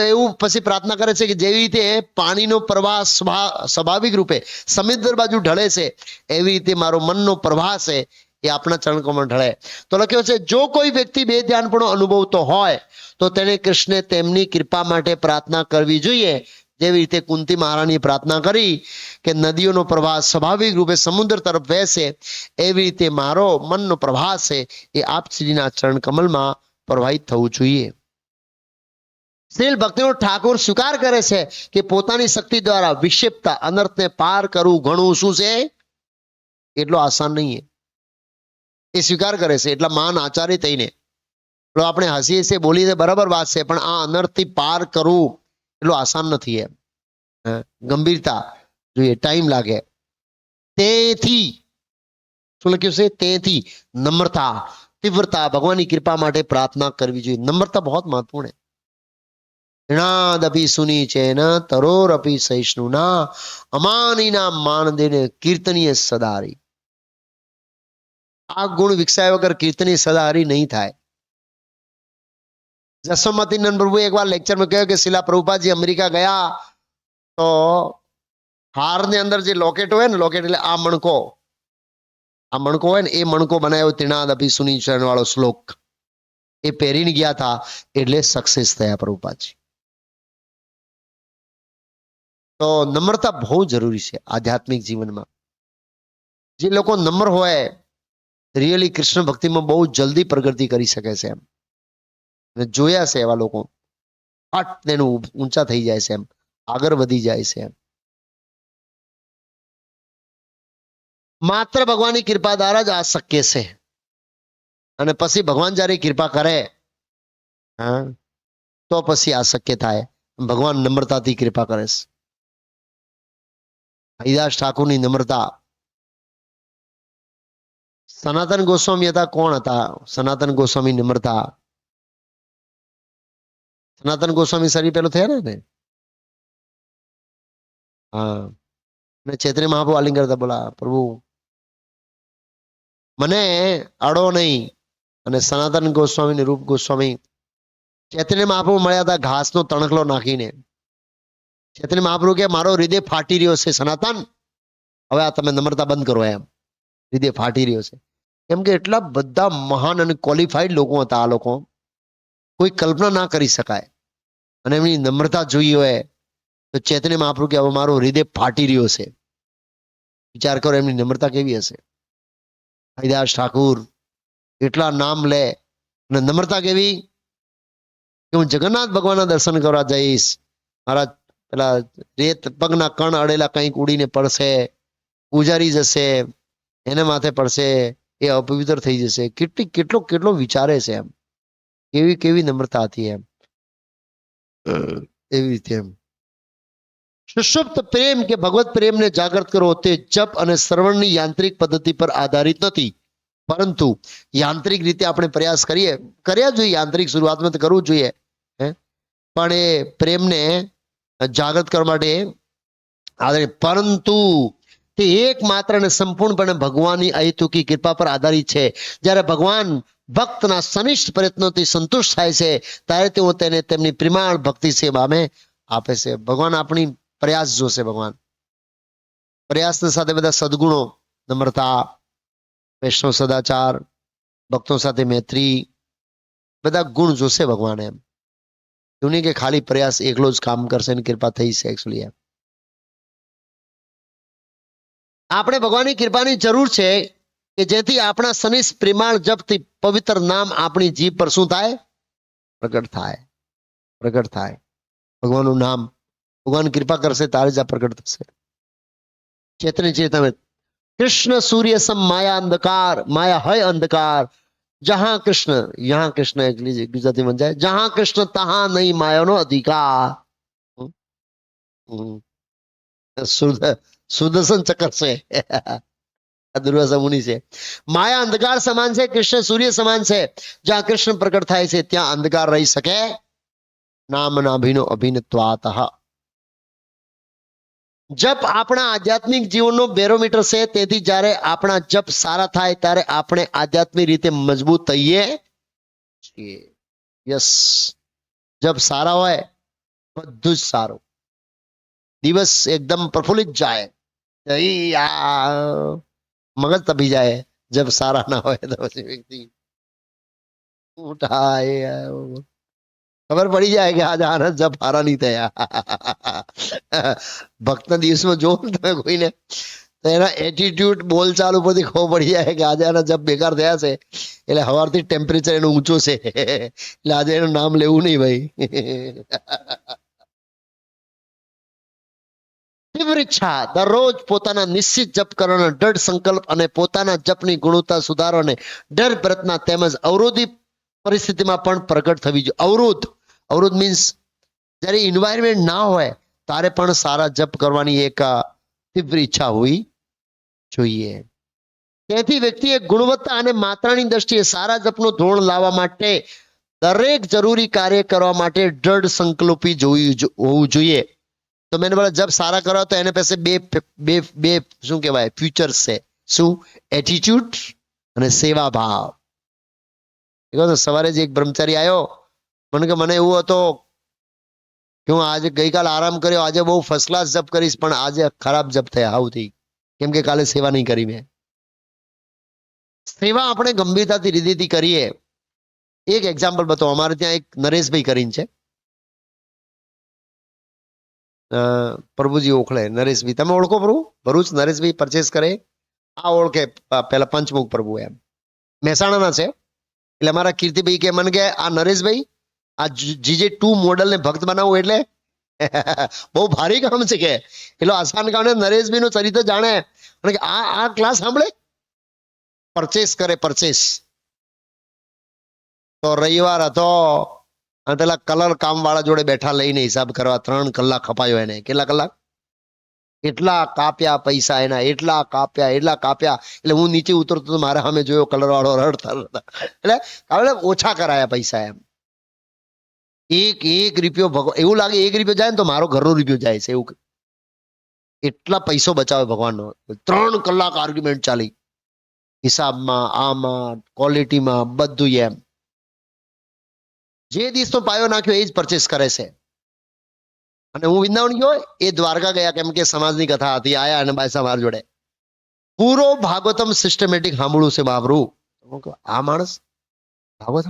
એવું પછી પ્રાર્થના કરે છે કે જેવી રીતે પાણીનો પ્રવાહ સ્વાભાવિક રૂપે સમુદ્ર બાજુ ઢળે છે, એવી રીતે મારો મનનો પ્રવાહ છે એ આપણા ચરણોમાં ઢળે. તો લખ્યો છે, જો કોઈ વ્યક્તિ બે ધ્યાનપણો અનુભવતો હોય તો તેને કૃષ્ણે તેમની કૃપા માટે પ્રાર્થના કરવી જોઈએ. જેવી રીતે કુંતી મહારાણીએ પ્રાર્થના કરી કે નદીઓનો પ્રવાહ સ્વાભાવિક રૂપે સમુદ્ર તરફ વહેશે, એવી રીતે મારો મનનો પ્રવાહ છે એ આપ શ્રીના ચરણ કમલમાં પ્રવાહિત થવું જોઈએ. શ્રીલ ભક્તિનો ઠાકોર સ્વીકાર કરે છે કે પોતાની શક્તિ દ્વારા વિક્ષેપતા અનર્થને પાર કરવું ઘણું શું છે, એટલો આસાન નહીં. એ સ્વીકાર કરે છે. એટલા મહાન આચાર્ય થઈને આપણે હસીએ છીએ, બોલીએ બરાબર વાત છે, પણ આ અનર્થથી પાર કરવું એટલું આસાન નથી એમ. ગંભીરતા જોઈએ, ટાઈમ લાગે. તેથી શું લખ્યું છે, તેથી નમ્રતા, તીવ્રતા, ભગવાનની કૃપા માટે પ્રાર્થના કરવી જોઈએ. નમ્રતા બહુ મહત્વपूर्ण है. ऋणादपि सुनी चैन तरोरपि सहिष्णुना अमानिना मान देने कीर्तनीय सदारी. આ ગુણ વિકસાવ્યા વગર કીર્તની સદાહરી નહીં થાય. જશોમતીનંદ પ્રભુ એક વાર લેક્ચરમાં કહ્યું કે શિલા પ્રભુપાદજી અમેરિકા ગયા તો હારની અંદર જે લોકેટ હોય ને, લોકેટ એટલે આ મણકો હોય ને, એ મણકો બનાવ્યો તિણાદ અભી સુની ચરણ વાળો શ્લોક એ પહેરીને ગયા હતા એટલે સક્સેસ થયા પ્રભુપાદજી. તો નમ્રતા બહુ જરૂરી છે આધ્યાત્મિક જીવનમાં. જે લોકો નમ્ર હોય રિયલી કૃષ્ણ ભક્તિમાં બહુ જલ્દી પ્રગતિ કરી શકે છે એમ. જોયા છે એવા લોકો ફટ તેનું ઊંચા થઈ જાય છે એમ, આગળ વધી જાય છે એમ. માત્ર ભગવાનની કૃપા દ્વારા જ આ શક્ય છે. અને પછી ભગવાન જયારે કૃપા કરે તો પછી આ શક્ય થાય. ભગવાન નમ્રતાથી કૃપા કરે છે. હરિદાસ ઠાકુરની નમ્રતા. સનાતન ગોસ્વામી હતા, કોણ હતા સનાતન ગોસ્વામી? નમ્રતા. સનાતન ગોસ્વામી શરીર પેલો થયા ને, હા. ને ચૈતન્ય મહાપ્રભુ આલિંગ કરતા, બોલા પ્રભુ મને અડો નહીં. અને સનાતન ગોસ્વામી ને રૂપ ગોસ્વામી ચૈતન્ય મહાપ્રભુ મળ્યા હતા ઘાસનો તણખલો નાખીને. ચૈતન્ય મહાપ્રભુ કે મારો હૃદય ફાટી રહ્યો છે સનાતન, હવે આ તમે નમ્રતા બંધ કરો એમ. હૃદય ફાટી રહ્યો છે કેમ કે એટલા બધા મહાન અને ક્વોલિફાઈડ લોકો હતા આ લોકો, કોઈ કલ્પના ના કરી શકાય. અને એમની નમ્રતા જોઈ હોય તો ચૈતન્ય મહાપ્રભુ કે હવે મારો હૃદય ફાટી રહ્યો છે. વિચાર કરો એમની નમ્રતા કેવી હશે. હરિદાસ ઠાકુર એટલા નામ લે અને નમ્રતા કેવી કે હું જગન્નાથ ભગવાનના દર્શન કરવા જઈશ, મારા પેલા રેત પગના કણ અડેલા કંઈક ઉડીને પડશે, પૂજારી જશે, એને માથે પડશે, એ અપવિત્ર થઈ જશે. કેટલો વિચારે છે એમ. કેવી નમ્રતા હતી એમ. એવી રીતે એમ સુષુપ્ત પ્રેમ કે ભગવત પ્રેમને જાગૃત કરો તે જપ અને શ્રવણની યાંત્રિક પદ્ધતિ પર આધારિત નથી, પરંતુ યાંત્રિક રીતે આપણે પ્રયાસ કર્યા જોઈએ. યાંત્રિક શરૂઆતમાં તો કરવું જોઈએ, પણ એ પ્રેમને જાગૃત કરવા માટે આધારિત, પરંતુ તે એકમાત્ર અને સંપૂર્ણપણે ભગવાનની અહેતુકી કૃપા પર આધારિત છે. જ્યારે ભગવાન ભક્તના સનિષ્ઠ પ્રયત્નોથી સંતુષ્ટ થાય છે ત્યારે તેઓ તેને તેમની પ્રેમાળ ભક્તિ સેવામે આપે છે. ભગવાન આપણી પ્રયાસ જોશે. ભગવાન પ્રયાસની સાથે બધા સદગુણો, નમ્રતા, વૈષ્ણવ સદાચાર, ભક્તો સાથે મૈત્રી, બધા ગુણ જોશે ભગવાન એમ. એવું નહીં કે ખાલી પ્રયાસ એકલો જ કામ કરશે ને કૃપા થઈ છે. એકચ્યુઅલી એમ આપણે ભગવાનની કૃપાની જરૂર છે કે જેથી આપણા સનિષ્ઠ પ્રેમાળ જપથી પવિત્ર નામ આપણી જીભ પર શું થાય? પ્રગટ થાય. ભગવાનનું નામ, ભગવાન કૃપા કરશે તારે જ આ પ્રગટ થશે. ચૈતન્ય ચેતન कृष्ण सूर्य सम माया अंधकार, माया है अंधकार, जहां कृष्ण यहां कृष्ण गुजराती बन जाए, जहां कृष्ण तहां नहीं माया नो अधिकार. सुदर्शन चक्र से दुर्वासा मुनि से माया अंधकार સમાન છે, કૃષ્ણ સૂર્ય સમાન છે. જ્યાં કૃષ્ણ પ્રગટ થાય છે ત્યાં અંધકાર રહી શકે નામ નાભિનો અભિનત્વાતઃ. જપ આપણા આધ્યાત્મિક જીવનનો બેરોમીટર છે. તેથી જ્યારે આપણા જપ સારા થાય ત્યારે આપણે આધ્યાત્મિક રીતે મજબૂત થઈએ છીએ. યસ, જપ સારા હોય બધું જ સારું. દિવસ એકદમ પ્રફુલ્લિત જાય, મગજ તપી જાય. જબ સારા ના હોય તો પછી વ્યક્તિ ખબર પડી જાય કે આજે આનંદ જપ હારા નહીં થયા. ભક્તના દિવસમાં જો તમે કોઈને તો એના એટીટ્યુડ, બોલચાલ ઉપરથી ખબર પડી જાય કે આજે આના જપ બેકાર થયા છે. એટલે સવારથી ટેમ્પરેચર એનું ઊંચું છે, એટલે આજે એનું નામ લેવું નહીં ભાઈ. તીવ્ર ઈચ્છા દરરોજ પોતાના નિશ્ચિત જપ કરવાનો દૃઢ સંકલ્પ અને પોતાના જપની ગુણવત્તા સુધારવાને ડર પ્રયત્ન તેમજ અવરોધી પરિસ્થિતિમાં પણ પ્રગટ થવી જોઈએ. અવરોધ મીન્સ જ્યારે એન્વાયરમેન્ટ ના હોય ત્યારે પણ સારા જપ કરવાની એક તીવ્ર ઈચ્છા હોવી જોઈએ. તેથી વ્યક્તિએ ગુણવત્તા અને માત્રાની દ્રષ્ટિએ સારા જપનો ધોરણ લાવવા માટે દરેક જરૂરી કાર્ય કરવા માટે દૃઢ સંકલ્પી હોવું જોઈએ. તો મેં બોલા જબ સારા કરો તો એને પાસે બે શું કહેવાય ફ્યુચર્સ છે. શું? એટીટ્યુડ અને સેવા ભાવ. સવારે જ એક બ્રહ્મચારી આવ્યો, મને કે મને એવું હતો કે હું આજે ગઈકાલે આરામ કર્યો, આજે બહુ ફર્સ્ટ ક્લાસ જપ કરીશ, પણ આજે ખરાબ જપ થયા આવતી, કેમ કે કાલે સેવા નહીં કરી મેં. સેવા આપણે ગંભીરતાથી રીતેથી કરીએ. એક એક્ઝામ્પલ બતાવો. અમારે ત્યાં એક નરેશભાઈ કરીને છે, પ્રભુજી ઓળખે. નરેશભાઈ તમે ઓળખો? પ્રભુ ભરૂચ નરેશભાઈ પરચેસ કરે, આ ઓળખે. પેલા પંચમુખ પ્રભુ એમ મહેસાણાના છે. એટલે અમારા કીર્તિભાઈ કે મને કે આ નરેશભાઈ આ GJ2 મોડલ ને ભક્ત બનાવવું એટલે બહુ ભારી કામ છે કે એટલો આસાન કામ ને. નરેશભાઈ નું ચરિત્ર જાણે અને આ ક્લાસ સાંભળે, પરચેસ કરે પરચેસ. તો રવિવાર હતો અને પેલા કલર કામ વાળા જોડે બેઠા લઈને હિસાબ કરવા. 3 કલાક ખપાયો એને. કેટલા કલાક? એટલા કાપ્યા પૈસા એના, એટલા કાપ્યા. એટલે હું નીચે ઉતરતો તો મારા સામે જોયો કલર વાળો રડતા. એટલે ઓછા કરાયા પૈસા એમ. એક રૂપિયો એવું લાગે 1 રૂપિયો જાય ને તો મારો ઘરનો રૂપિયો જાય છે એવું. એટલા પૈસો બચાવે ભગવાનનો. 3 કલાક આર્ગ્યુમેન્ટ ચાલી, હિસાબમાં, આમાં, ક્વોલિટીમાં, બધું એમ. જે દિવસનો પાયો નાખ્યો એ જ પરચેસ કરે છે. અને હું વૃંદાવન ગયો, એ દ્વારકા ગયા, કેમ કે સમાજની કથા હતી. આયા અને બાયસા માર જોડે પૂરો ભાગવતમ સિસ્ટમેટિક સાંભળ્યું છે બાબરું. આ માણસ ભાગવત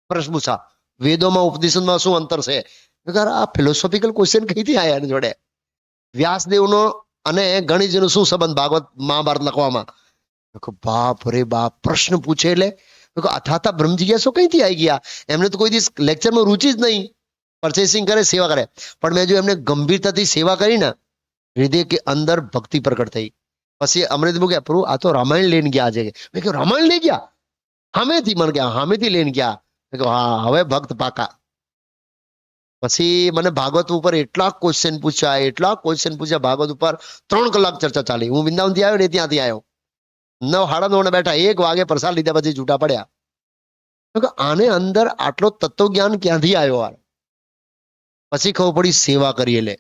પ્રશ્ન પૂછા, વેદોમાં ઉપનિષદમાં શું અંતર છે? આ ફિલોસોફિકલ ક્વેશ્ચન કઈથી આયા એની જોડે? વ્યાસદેવનો અને ગણેશજીનો શું સંબંધ ભાગવત મહાભારત લખવામાં? બાપ રે બાપ, પ્રશ્ન પૂછે એટલે અથાતા બ્રહ્મ જિજ્ઞાસુ કઈથી આવી ગયા? એમને તો કોઈ દિવસ લેક્ચરમાં રુચિ જ નહીં. પરચેસિંગ કરે, સેવા કરે. પણ મેં જો એમને ગંભીરતાથી સેવા કરી ને, હૃદય કે અંદર ભક્તિ પ્રકટ થઈ. પછી અમને તો કે પ્રભુ આ તો રામાયણ લઈને ગયા છે. મેં કહ્યું રામાયણ લઈ ગયા? સામેથી મને ગયા, સામેથી લઈને ગયા. મેં કહ્યું હા, હવે ભક્ત પાકા. પછી મને ભાગવત ઉપર એટલા ક્વેશ્ચન પૂછ્યા ભાગવત ઉપર. 3 કલાક ચર્ચા ચાલી. હું વૃંદાવનથી આવ્યો ને ત્યાંથી આવ્યો. 9, 9:30 બેઠા. 1 વાગે પ્રસાદ લીધા પછી છૂટા પડ્યા. આને અંદર આટલો તત્વજ્ઞાન ક્યાંથી આવ્યો? પછી ખબર પડી સેવા કરી. એટલે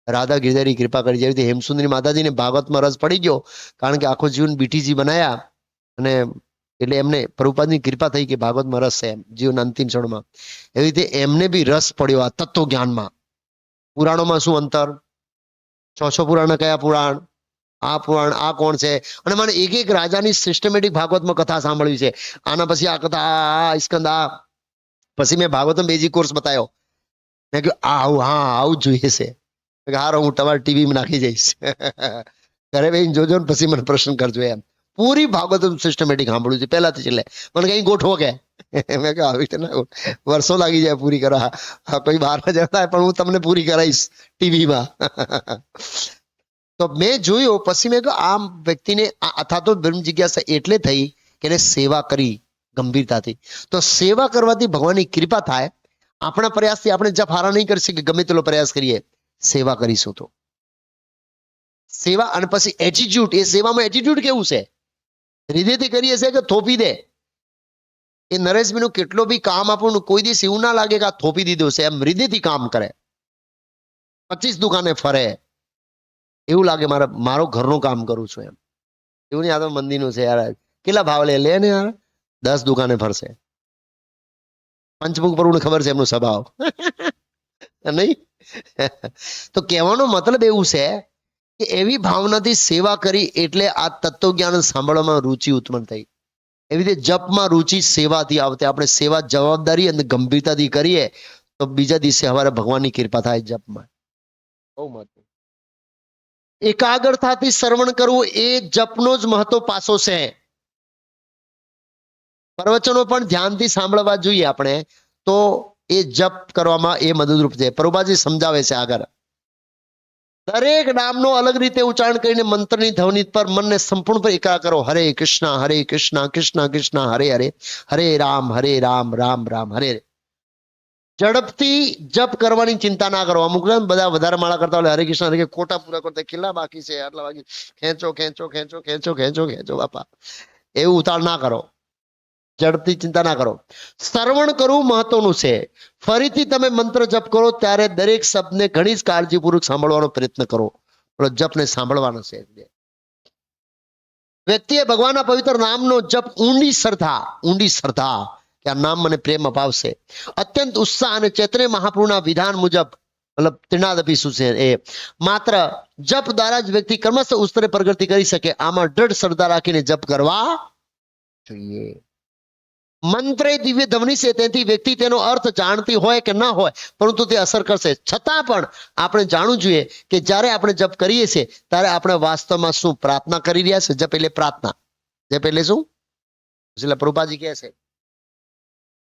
રાધા ગિરધારી કૃપા કરી. જેવી રીતે હેમસુંદરી માતાજીને ભાગવતમાં રસ પડી ગયો, કારણ કે આખો જીવન બીટીજી બનાયા, અને એટલે એમને પ્રભુપાદની કૃપા થઈ કે ભાગવતમાં રસ છે એમ જીવન અંતિમ ક્ષણમાં. એવી રીતે એમને બી રસ પડ્યો આ તત્વજ્ઞાનમાં. પુરાણોમાં શું અંતર? 600 પુરાણ કયા પુરાણ? આ પુરાણ, આ કોણ છે? અને મને એક રાજાની સિસ્ટમેટિક ભાગવતમાં કથા સાંભળવી છે. આના પછી આ કથા, આ સ્કંદ, આ પછી મેં ભાગવતમ બેઝિક કોર્સ બતાવ્યો. મેં કહ્યું આવું, હા આવું જોઈએ છે. હારો, હું તમારી ટીવીમાં નાખી જઈશ. ઘરે બેન જોજો ને પછી મને પ્રશ્ન કરજો એમ. પૂરી ભાગવતમ સિસ્ટમેટિક સાંભળ્યું છે પહેલાથી. એટલે મને કઈ ગોઠવો કે મેં કહ્યું આવી રીતે ના, વર્ષો લાગી જાય પૂરી કરવા. કોઈ બહાર જતા પણ હું તમને પૂરી કરાવીશ ટીવીમાં. તો મેં જોયું પછી મેં કહ્યું આ વ્યક્તિને અથવા તો બ્રહ્મ જિજ્ઞાસા એટલે થઈ કે એને સેવા કરી ગંભીરતાથી. તો સેવા કરવાથી ભગવાનની કૃપા થાય. આપણા પ્રયાસથી આપણે જપ હારા નહીં કરી શકીએ, ગમે તેટલો પ્રયાસ કરીએ. સેવા કરીશું તો સેવા. અને પછી એટીટ્યુડ, એ સેવામાં એટીટ્યુડ કેવું છે? હૃદયથી કરીએ છે કે થોપી દે? એ નરેશભાઈનું કેટલો બી કામ આપણું કોઈ દિવસ એવું ના લાગે કે આ થોપી દીધું છે. એમ હૃદયથી કામ કરે. 25 દુકાને ફરે, એવું લાગે મારો ઘરનું કામ કરું છું એમ. એવું નહીં આ તો મંદિરનું છે યાર. કેટલા ભાવ લે ને યાર? 10 દુકાને ફરશે. પંચમુખ પ્રભુને ખબર છે એમનો સ્વભાવ. નહીં? તો કહેવાનો મતલબ એવું છે કે એવી ભાવનાથી સેવા કરી એટલે આ તત્વજ્ઞાન સાંભળવામાં રુચિ ઉત્પન્ન થઈ. એવી રીતે જપમાં રુચિ સેવાથી આવતી. આપણે સેવા જવાબદારી અને ગંભીરતાથી કરીએ તો બીજા દિવસે હવારે ભગવાનની કૃપા થાય જપમાં. બહુ મહત્વ. એકાગ્રતાથી શ્રવણ કરવું એ જપનો જ મહત્વ પાસો છે. પ્રવચનો પણ ધ્યાનથી સાંભળવા જોઈએ આપણે, તો એ જપ કરવામાં એ મદદરૂપ છે. પ્રભુપાદજી સમજાવે છે આગળ. દરેક નામનો અલગ રીતે ઉચ્ચારણ કરીને મંત્રની ધ્વનિ પર મનને સંપૂર્ણ એકાગ્ર કરો. હરે કૃષ્ણ કૃષ્ણ કૃષ્ણ હરે હરે, હરે રામ રામ રામ હરે હરે. ઝડપથી જપ કરવાની ચિંતા ના કરો. અમુક બધા વધારે માળા કરતા હોય, હરે કૃષ્ણ હરે ખોટા પૂરા કરતા, કેટલા બાકી છે, આટલા બાકી, ખેંચો બાપા. એવું ઉતાળ ના કરો. ઝડપથી ચિંતા ના કરો. શ્રવણ કરવું મહત્વનું છે. ફરીથી તમે મંત્ર જપ કરો ત્યારે દરેક શબ્દને ઘણી જ કાળજીપૂર્વક સાંભળવાનો પ્રયત્ન કરો. જપને સાંભળવાનો છે. વ્યક્તિએ ભગવાનના પવિત્ર નામનો જપ ઊંડી શ્રદ્ધા કે આ નામ મને પ્રેમ અપાવશે, અત્યંત ઉત્સાહ અને ચૈતન્ય મહાપ્રભુના વિધાન મુજબ મતલબ ત્રિનાદપી શું છે એ માત્ર જપ દ્વારા જ વ્યક્તિ ક્રમશઃ ઉત્તરે પ્રગતિ કરી શકે. આમાં દૃઢ શ્રદ્ધા રાખીને જપ કરવા જોઈએ. મંત્ર એ દિવ્ય ધ્વનિ છે, તેથી વ્યક્તિ તેનો અર્થ જાણતી હોય કે ન હોય પરંતુ તે અસર કરશે. છતાં પણ આપણે જાણવું જોઈએ કે જ્યારે આપણે જપ કરીએ છીએ ત્યારે આપણે વાસ્તવમાં શું પ્રાર્થના કરી રહ્યા છે. જપ એટલે પ્રાર્થના. જપ એટલે શું? એટલે પ્રભુપાદજી કહે છે,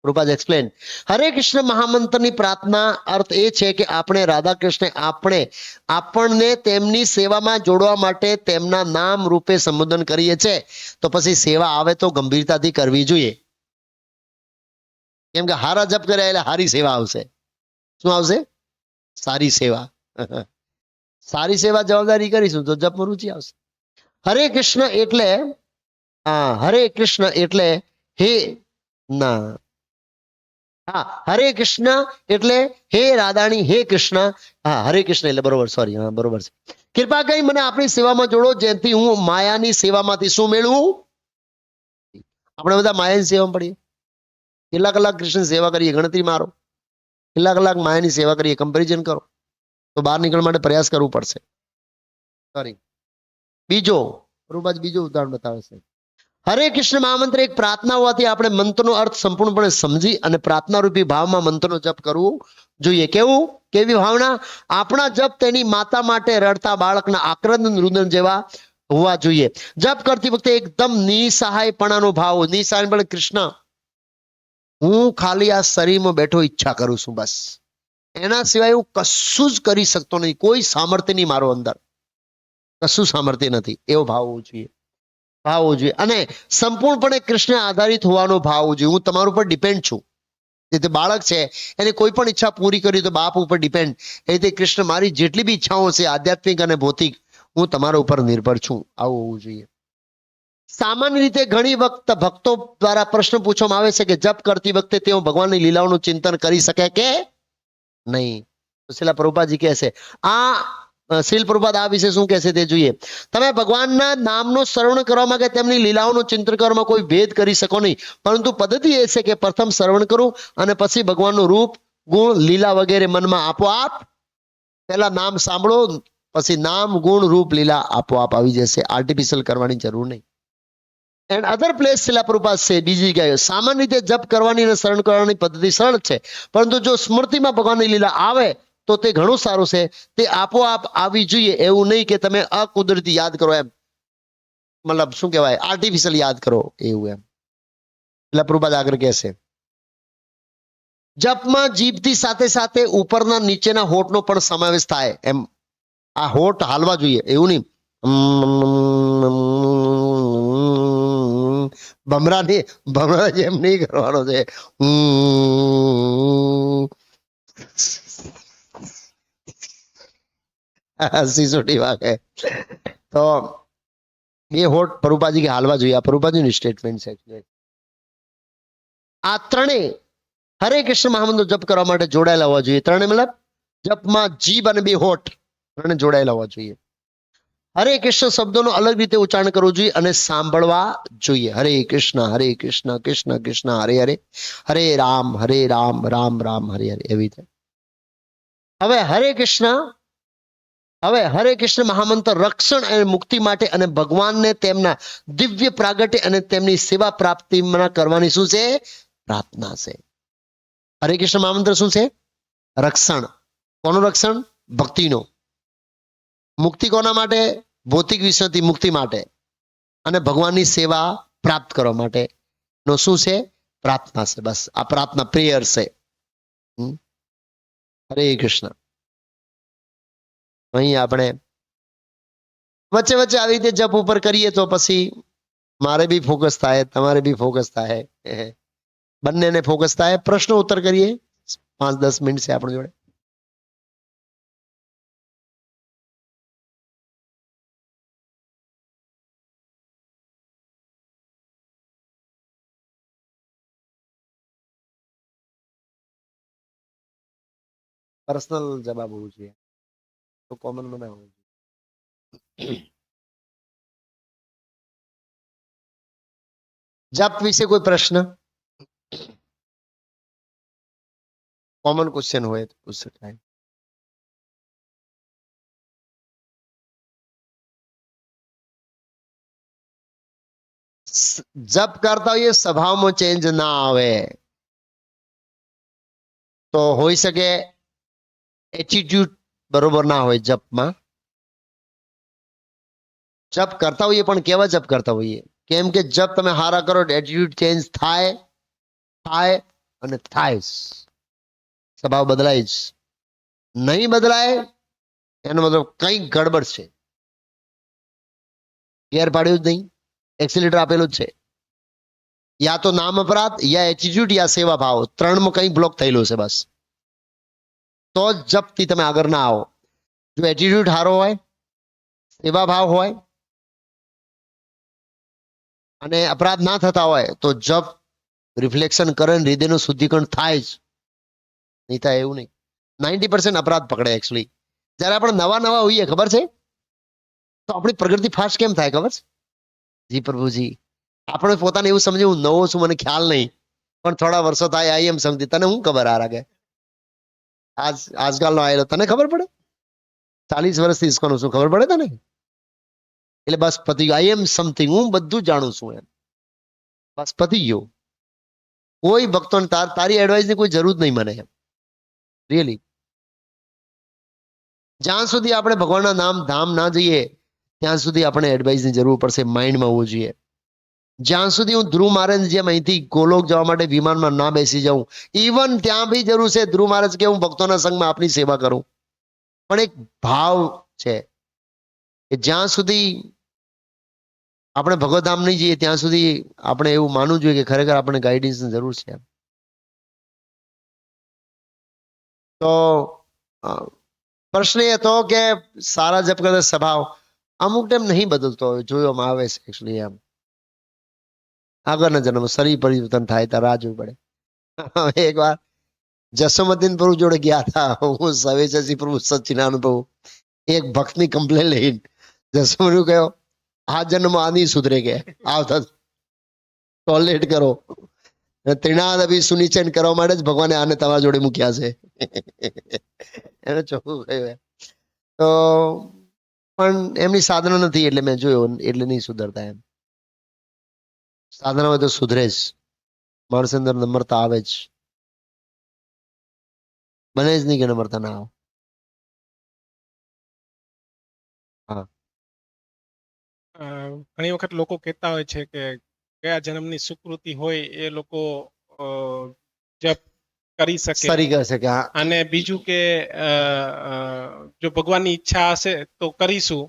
પ્રભુપાદ એક્સપ્લેન, હરે કૃષ્ણ મહામંત્રની પ્રાર્થના અર્થ એ છે કે આપણે રાધા કૃષ્ણ આપણને તેમની સેવામાં જોડવા માટે તેમના નામ રૂપે સંબોધન કરીએ છીએ. તો પછી સેવા આવે તો ગંભીરતાથી કરવી જોઈએ. કેમ કે હારા જપ કર્યા એટલે હારી સેવા આવશે. શું આવશે? સારી સેવા. સારી સેવા જવાબદારી કરીશું તો જપમાં રુચિ આવશે. હરે કૃષ્ણ એટલે હે ના હા હરે કૃષ્ણ એટલે હે રાધાણી, હે કૃષ્ણ. હા હરે કૃષ્ણ એટલે બરોબર, સોરી, હા બરોબર છે. કૃપા કરી મને આપણી સેવામાં જોડો જેથી હું માયાની સેવામાંથી શું મેળવું? આપણે બધા માયાની સેવામાં પડીએ. કેટલા કલાક કૃષ્ણ સેવા કરીએ ગણતરી મારો, કેટલા કલાક માયાની સેવા કરીએ કમ્પેરિઝન કરો તો બહાર નીકળવા માટે પ્રયાસ કરવું પડશે. સોરી. બીજો ઉદાહરણ બતાવે છે. હરે કૃષ્ણ મહામંત્ર એક પ્રાર્થના હોવાથી આપણે મંત્રનો અર્થ સંપૂર્ણપણે સમજી અને પ્રાર્થના રૂપી ભાવમાં મંત્રનો જપ કરવું જોઈએ. કેવી ભાવના? આપણા જપ તેની માતા માટે રડતા બાળકના આક્રંદન રુદન જેવા હોવા જોઈએ. જપ કરતી વખતે એકદમ નિસહાયપણાનો ભાવ. નિસહાયપણ કૃષ્ણ, હું ખાલી આ શરીરમાં બેઠો ઈચ્છા કરું છું, બસ એના સિવાય હું કશું જ કરી શકતો નહીં. કોઈ સામર્થ્ય નહીં મારો અંદર, કશું સામર્થ્ય નથી. એવો ભાવ હોવો જોઈએ. અને સંપૂર્ણપણે કૃષ્ણ આધારિત હોવાનો ભાવ હોવો જોઈએ. હું તમારા ઉપર ડિપેન્ડ છું. જે બાળક છે એને કોઈ પણ ઈચ્છા પૂરી કરી તો બાપ ઉપર ડિપેન્ડ. એ રીતે કૃષ્ણ મારી જેટલી બી ઈચ્છાઓ છે આધ્યાત્મિક અને ભૌતિક, હું તમારા ઉપર નિર્ભર છું. આવું હોવું જોઈએ. સામાન્ય રીતે ઘણી વખત ભક્તો દ્વારા પ્રશ્ન પૂછવામાં આવે છે કે જપ કરતી વખતે તેઓ ભગવાનની લીલાઓનું ચિંતન કરી શકે કે નહીં. શીલા પ્રભુપાદજી કહે છે શીલ પ્રભુપાદ આ વિશે શું કહે છે તે જોઈએ. તમે ભગવાનના નામનો શ્રવણ કરવામાં કે તેમની લીલાઓનું ચિંતન કરવામાં કોઈ ભેદ કરી શકો નહીં, પરંતુ પદ્ધતિ એ છે કે પ્રથમ શ્રવણ કરું અને પછી ભગવાનનું રૂપ, ગુણ, લીલા વગેરે મનમાં આપોઆપ, પહેલા નામ સાંભળો પછી નામ, ગુણ, રૂપ, લીલા આપોઆપ આવી જશે. આર્ટિફિશિયલ કરવાની જરૂર નહીં. એન્ડ અધર પ્લેસ શીલા પ્રભુપાદ છે બીજી કહે, સામાન્ય રીતે જપ કરવાની અને શરણ કરવાની પદ્ધતિ સરળ છે, પરંતુ જો સ્મૃતિમાં ભગવાનની લીલા આવે તો તે ઘણું સારું છે. તે આપોઆપ આવી જોઈએ, એવું નહીં કે તમે અકુદરતી યાદ કરો, એમ મતલબ શું કહેવાય આર્ટિફિશિયલ યાદ કરો એવું એમ. એટલે પ્રભુપાદ આગળ કહેશે, જપમાં જીભથી સાથે સાથે ઉપરના નીચેના હોઠનો પણ સમાવેશ થાય. એમ આ હોઠ હાલવા જોઈએ, એવું નહીં ભમરા જેમ નહીં કરવાનો છે. સિસોટી વાગે તો બે હોઠ પ્રભુપાદજી કે હાલવા જોઈએ. આ પ્રભુપાદજીનું સ્ટેટમેન્ટ છે. આ ત્રણેય હરે કૃષ્ણ મહામંત્ર જપ કરવા માટે જોડાયેલા હોવા જોઈએ. ત્રણેય મતલબ જપમાં જીભ અને બે હોઠ ત્રણે જોડાયેલા હોવા જોઈએ. હરે કૃષ્ણ શબ્દોનો અલગ રીતે ઉચ્ચારણ કરવું જોઈએ અને સાંભળવા જોઈએ. હરે કૃષ્ણ કૃષ્ણ કૃષ્ણ હરે હરે, હરે રામ રામ રામ હરે હરે, એવી રીતે. હવે હરે કૃષ્ણ મહામંત્ર રક્ષણ અને મુક્તિ માટે અને ભગવાનને તેમના દિવ્ય પ્રાગટ્ય અને તેમની સેવા પ્રાપ્તિમાં કરવાની શું છે? પ્રાર્થના છે. હરે કૃષ્ણ મહામંત્ર શું છે? રક્ષણ. કોનું રક્ષણ? ભક્તિનો. મુક્તિ કોના માટે? ભૌતિક વિષયથી મુક્તિ માટે. અને ભગવાનની સેવા પ્રાપ્ત કરવા માટે નો શું છે? પ્રાર્થના છે. બસ આ પ્રાર્થના પ્રેયર છે. હરે કૃષ્ણ. અહીં આપણે વચ્ચે વચ્ચે આવી રીતે જપ ઉપર કરીએ તો પછી મારે બી ફોકસ થાય, તમારે બી ફોકસ થાય, બંનેને ફોકસ થાય. પ્રશ્નો ઉત્તર કરીએ. 5-10 મિનિટ છે આપણી જોડે. પર્સનલ જવાબ હોવું જોઈએ, તો કોમન બનાવવું જોઈએ. જપ વિશે કોઈ પ્રશ્ન? કોમન ક્વેશ્ચન હોય તો પૂછી શકાય. જપ કરતા હોઈએ સ્વભાવમાં ચેન્જ ના આવે તો હોઈ શકે એટીટ્યુડ બરોબર ના હોય જપમાં. જપ કરતા હોઈએ પણ કેવા જપ કરતા હોઈએ? કેમ કે જપ તમે હારા કરો એટીટ્યુડ ચેન્જ થાય થાય અને થાય જ. સ્વભાવ બદલાય જ. નહીં બદલાય એનો મતલબ કંઈક ગડબડ છે. ગેર પાડ્યું જ નહીં, એક્સિલેટર આપેલું જ છે. યા તો નામ અપરાધ, યા એટીટ્યુડ, યા સેવા ભાવ, ત્રણમાં કંઈક બ્લોક થયેલું છે બસ. તો જ જપથી તમે આગળ ના આવો. જો એટીટ્યુડ સારો હોય, સેવા ભાવ હોય અને અપરાધ ના થતા હોય તો જપ રિફ્લેક્શન કરે ને હૃદયનું શુદ્ધિકરણ થાય જ. નહીં થાય એવું નહીં. 90% અપરાધ પકડે એકચ્યુઅલી. જયારે આપણે નવા નવા હોઈએ ખબર છે તો આપણી પ્રગતિ ફાસ્ટ કેમ થાય ખબર છે? જી પ્રભુજી, આપણે પોતાને એવું સમજે હું નવો છું મને ખ્યાલ નહીં, પણ થોડા વર્ષો થાય આઈ એમ સમજી. તને શું ખબર આ રાગે આજકાલનો આયેલો તને ખબર પડે? 40 વર્ષથી ઇસ્કોનો શું ખબર પડે તને? એટલે બસ પતી ગયું. આઈ એમ સમથિંગ, હું બધું જાણું છું એમ. બસ પતી ગયું. કોઈ ભક્તોને તારી એડવાઇસની કોઈ જરૂર નહીં મને એમ. રિયલી. જ્યાં સુધી આપણે ભગવાનના નામ ધામ ના જઈએ ત્યાં સુધી આપણે એડવાઇસની જરૂર પડશે. માઇન્ડમાં હોવું જોઈએ. જ્યાં સુધી હું ધ્રુવ મહારાજ જેમ અહીંથી ગોલોક જવા માટે વિમાનમાં ના બેસી જાઉં, ઇવન ત્યાં બી જરૂર છે ધ્રુવ મહારાજ કે હું ભક્તોના સંઘમાં આપની સેવા કરું, પણ એક ભાવ છે કે જ્યાં સુધી આપણે ભગવતધામ નહીં જઈએ ત્યાં સુધી આપણે એવું માનવું જોઈએ કે ખરેખર આપણે ગાઈડન્સની જરૂર છે. તો પ્રશ્ન એ હતો કે સારા જપ કરતા સ્વભાવ અમુક ટાઈમ નહીં બદલતો હોય, જોવામાં આવે છે એકચ્યુઅલી એમ. આગળના જન્મ શરીર પરિવર્તન થાય ત્યારે રાહ જોવી પડે. હવે એક વાર જસોમદ્દીન પ્રભુ જોડે ગયા હતા હું, સવેશી પ્રભુ સચ્ચિદાનંદ પ્રભુ. એક ભક્તની કમ્પ્લેન લઈને જસોમદ્દીન કહ્યો આ જન્મ આની સુધરે કે આવતા ટોલરેટ કરો. ત્રિનાદ અભી સુનિશ્ચય કરવા માટે જ ભગવાને આને તમારા જોડે મૂક્યા છે. એને ચોખ્ખું કહ્યું. તો પણ એમની સાધના નથી એટલે મેં જોયું એટલે નહીં સુધરતા એમ. સાધના હોય તો સુધરે જ. માણસ અંદર નમ્રતા આવે જ. બને જ નહીં કે નમ્રતા ના આવે. હા, ઘણી વખત લોકો કહેતા હોય છે કે કયા જન્મની સુકૃતિ હોય એ લોકો જપ કરી શકે. સરી કહે છે કે હા. અને બીજું કે જો ભગવાનની ઈચ્છા હશે તો કરીશું,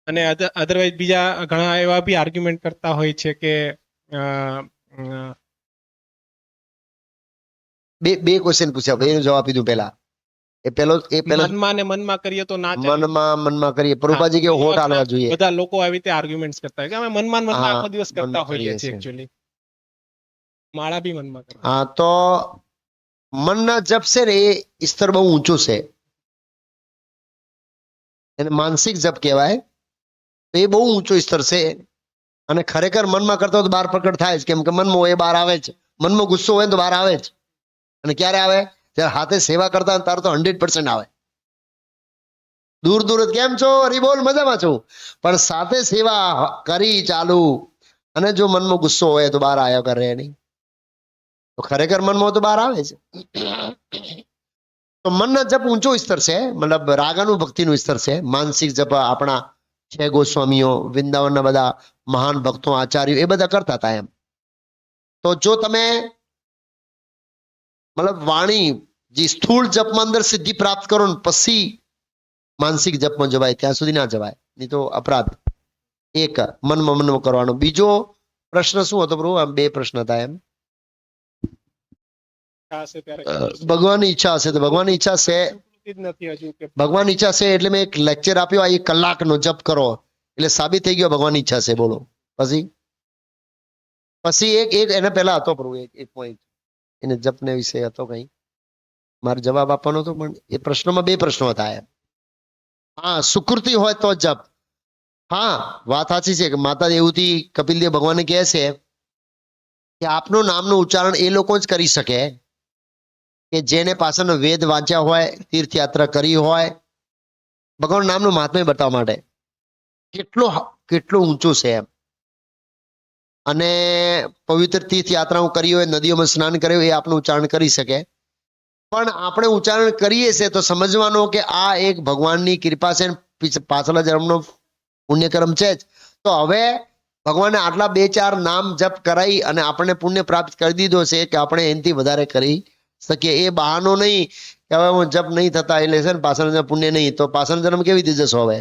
અને અધરવાઇઝ બીજા ઘણા એવા બી આર્ગ્યુમેન્ટ કરતા હોય છે કે બે ક્વેશ્ચન પૂછ્યા, એનો જવાબ આપી દઉં પહેલા. એ પેલો મનમાં ને મનમાં કરીએ તો ના ચાલે. મનમાં કરીએ. પ્રભુપાજી કે હોટ હાલવા જોઈએ. બધા લોકો આવી રીતે આર્ગ્યુમેન્ટ્સ કરતા હોય કે અમે મનમાં ને મનમાં આખો દિવસ કરતા હોઈએ છીએ એકચ્યુઅલી. માળા બી મનમાં કરતા. હા, તો મનના જપ છે ને એ સ્તર બહુ ઊંચું છે, એને માનસિક જપ કહેવાય. તો એ બહુ ઊંચો સ્તર છે અને ખરેખર મનમાં કરતો તો બહાર પ્રકટ થાય જ. કેમ કે મનમાં હોય એ બહાર આવે જ. મનમાં ગુસ્સો હોય તો બહાર આવે જ. અને ક્યારે આવે? જ્યારે હાથે સેવા કરતા તાર તો 100% આવે. દૂર દૂર કેમ છો હરિબોલ મજામાં છું, પણ સાથે સેવા કરી ચાલુ અને જો મનમાં ગુસ્સો હોય તો બહાર આવ્યો કરે નહીં. તો ખરેખર મનમાં તો બહાર આવે છે. તો મનના જપ ઊંચો સ્તર છે, મતલબ રાગાનું ભક્તિનું સ્તર છે. માનસિક જપ આપણા છે ગોસ્વામીઓ, વૃંદાવનના બધા મહાન ભક્તો આચાર્યો એ બધા કરતા હતા એમ. તો જો તમે મતલબ વાણી જે સ્થૂળ જપમાં અંદર સિદ્ધિ પ્રાપ્ત કરો ને પછી માનસિક જપમાં જવાય, ત્યાં સુધી ના જવાય, નહીં તો અપરાધ. એક મનમાં કરવાનો. બીજો પ્રશ્ન શું હતો પ્રભુ? આમ બે પ્રશ્ન હતા એમ. ભગવાનની ઈચ્છા હશે તો ભગવાનની ઈચ્છા છે. ભગવાનની ઈચ્છા છે એટલે મેં એક લેક્ચર આપ્યો, 1 કલાકનો જપ કરો એટલે સાબિત થઈ ગયો ભગવાનની ઈચ્છા છે. બોલો પછી એક એના પહેલા હતો પ્રભુ એક પોઈન્ટ, એને જપને વિશે હતો કઈ, મારે જવાબ આપવાનો હતો પણ એ પ્રશ્નમાં બે પ્રશ્નો હતા એમ. હા, સુકૃતિ હોય તો જપ. હા, વાત સાચી છે કે માતા દેવથી કપિલદેવ ભગવાનને કહે છે કે આપનું નામનું ઉચ્ચારણ એ લોકો જ કરી શકે કે જેને પાછળનો વેદ વાંચ્યા હોય, તીર્થયાત્રા કરી હોય, ભગવાન નામનું મહાત્મ્ય બતાવવા માટે કેટલું ઊંચું છે એમ. અને પવિત્ર તીર્થયાત્રાઓ કરી હોય, નદીઓમાં સ્નાન કર્યું હોય, એ આપણું ઉચ્ચારણ કરી શકે. પણ આપણે ઉચ્ચારણ કરીએ છીએ તો સમજવાનું કે આ એક ભગવાનની કૃપા છે, પાછલા જન્મનો પુણ્યકર્મ છે જ. તો હવે ભગવાને આટલા 2-4 નામ જપ કરાવી અને આપણને પુણ્ય પ્રાપ્ત કરી દીધો છે કે આપણે એનાથી વધારે કરી શકીએ. એ બહાનો નહીં કે હવે હું જપ નહીં થતા એટલે છે ને પાછળ પુણ્ય નહીં, તો પાછળ જન્મ કેવી રીતે જશો? હવે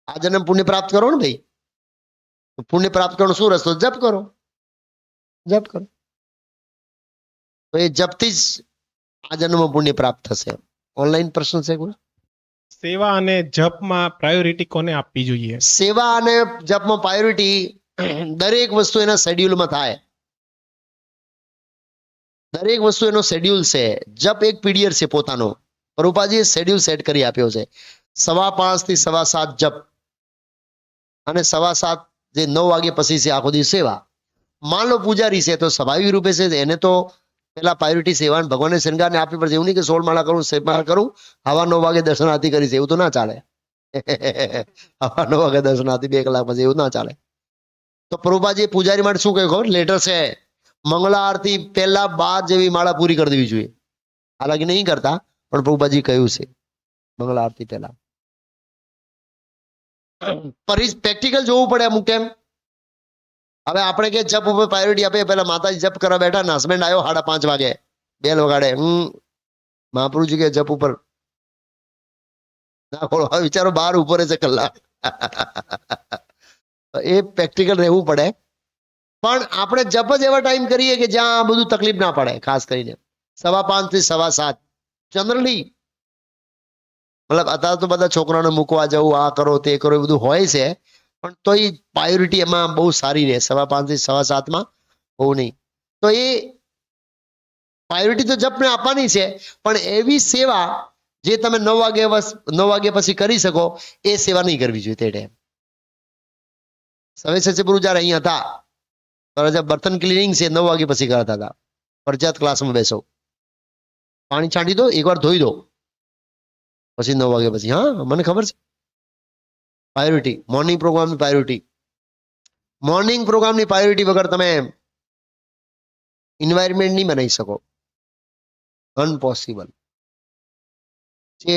આ જન્મ પુણ્ય પ્રાપ્ત કરો ને ભાઈ. પુણ્ય પ્રાપ્ત કરવાનો શું રસ્તો? જપ કરો, જપ કરો. તો એ જપથી જ આ જન્મમાં પુણ્ય પ્રાપ્ત થશે. ઓનલાઈન પ્રશ્ન છે કોઈ? સેવા અને જપમાં પ્રાયોરિટી કોને આપવી જોઈએ? સેવા અને જપમાં પ્રાયોરિટી દરેક વસ્તુ એના શેડ્યુલમાં થાય. દરેક વસ્તુ એનો શેડ્યુલ છે. જપ એક પીરિયડ છે પોતાનો. પ્રભુપાદજીએ શેડ્યુલ સેટ કરી આપ્યો છે. 5:15 થી 7:15 જપ અને 7:15 જે 9 વાગે પછી છે આખો દિવસ સેવા. માન લો પૂજારી છે તો સ્વાભાવિક રૂપે છે એને તો પેલા પ્રાયોરિટી સેવા ભગવાનને શણગારને આપવી પડશે. એવું નહીં કે 16 માળા કરું, 7 માળા કરું, 9:15 વાગે દર્શન આરતી કરી છે, એવું તો ના ચાલે. 9:15 વાગે દર્શન આરતી 2 કલાક પછી, એવું ના ચાલે. તો પ્રભુપાદજી પૂજારી માટે શું કહ્યું ખબર? લેટર છે, મંગળા આરતી પહેલા 12 જેવી માળા પૂરી કરી દેવી જોઈએ. હાલાકી નહીં કરતા, પણ પ્રભુપાદજી કહ્યું છે મંગળા આરતી પહેલા. પ્રેક્ટિકલ જોવું પડે અમુક ટાઈમ. હવે આપણે કે જપ ઉપર પ્રાયોરિટી આપીએ, પેલા માતાજી જપ કરવા બેઠા ને હસબન્ડ આવ્યો 5:30 વાગે, બેલ વગાડે, મહાપ્રભુજી કે જપ ઉપર ના ખોલો, વિચારો 12 ઉપર છે કલાક. એ પ્રેક્ટિકલ રહેવું પડે. પણ આપણે જપ જ એવા ટાઈમ કરીએ કે જ્યાં આ બધું તકલીફ ના પડે. ખાસ કરીને 5:15 થી 7:15 જનરલી. મતલબ અત્યારે તો બધા છોકરાઓને મૂકવા જવું, આ કરો તે કરો, એ બધું હોય છે, પણ તો એ પ્રાયોરિટી એમાં બહુ સારી રહે. 5:15 થી 7:15 બહુ નહીં. તો એ પ્રાયોરિટી તો જપને આપવાની છે, પણ એવી સેવા જે તમે 9 વાગે પછી કરી શકો એ સેવા નહીં કરવી જોઈએ તે ટાઈમ. સવે સચિવગુરુ જયારે અહીંયા હતા ત્યારે બર્તન ક્લિનિંગ છે 9 વાગે પછી કરતા હતા. ફરજિયાત ક્લાસમાં બેસો, પાણી છાંટી દો, એકવાર ધોઈ દો, પછી 9 વાગે પછી. હા, મને ખબર છે. પ્રાયોરિટી મોર્નિંગ પ્રોગ્રામની પ્રાયોરિટી. મોર્નિંગ પ્રોગ્રામની પ્રાયોરિટી વગર તમે એન્વાયરમેન્ટ નહીં બનાવી શકો. અનપોસિબલ. જે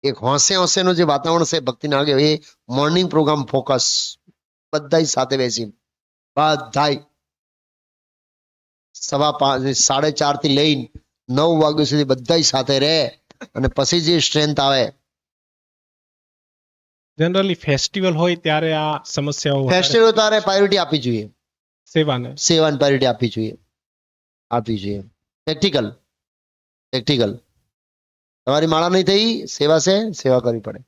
એક હોંશે નું જે વાતાવરણ છે ભક્તિના આગે, એ મોર્નિંગ પ્રોગ્રામ ફોકસ. બધા સાથે બેસી, બધા 5:15 4:30 થી લઈને 9 વાગ્યા સુધી બધા સાથે રહે અને પછી જે સ્ટ્રેન્થ આવે. જનરલી ફેસ્ટિવલ હોય ત્યારે આ સમસ્યાઓ ફેસ્ટિવલ તારે પ્રાયોરિટી આપવી જોઈએ. સેવાને પ્રાયોરિટી આપવી જોઈએ. પ્રેક્ટિકલ તમારી માળા નહીં થઈ, સેવા છે, સેવા કરવી પડે.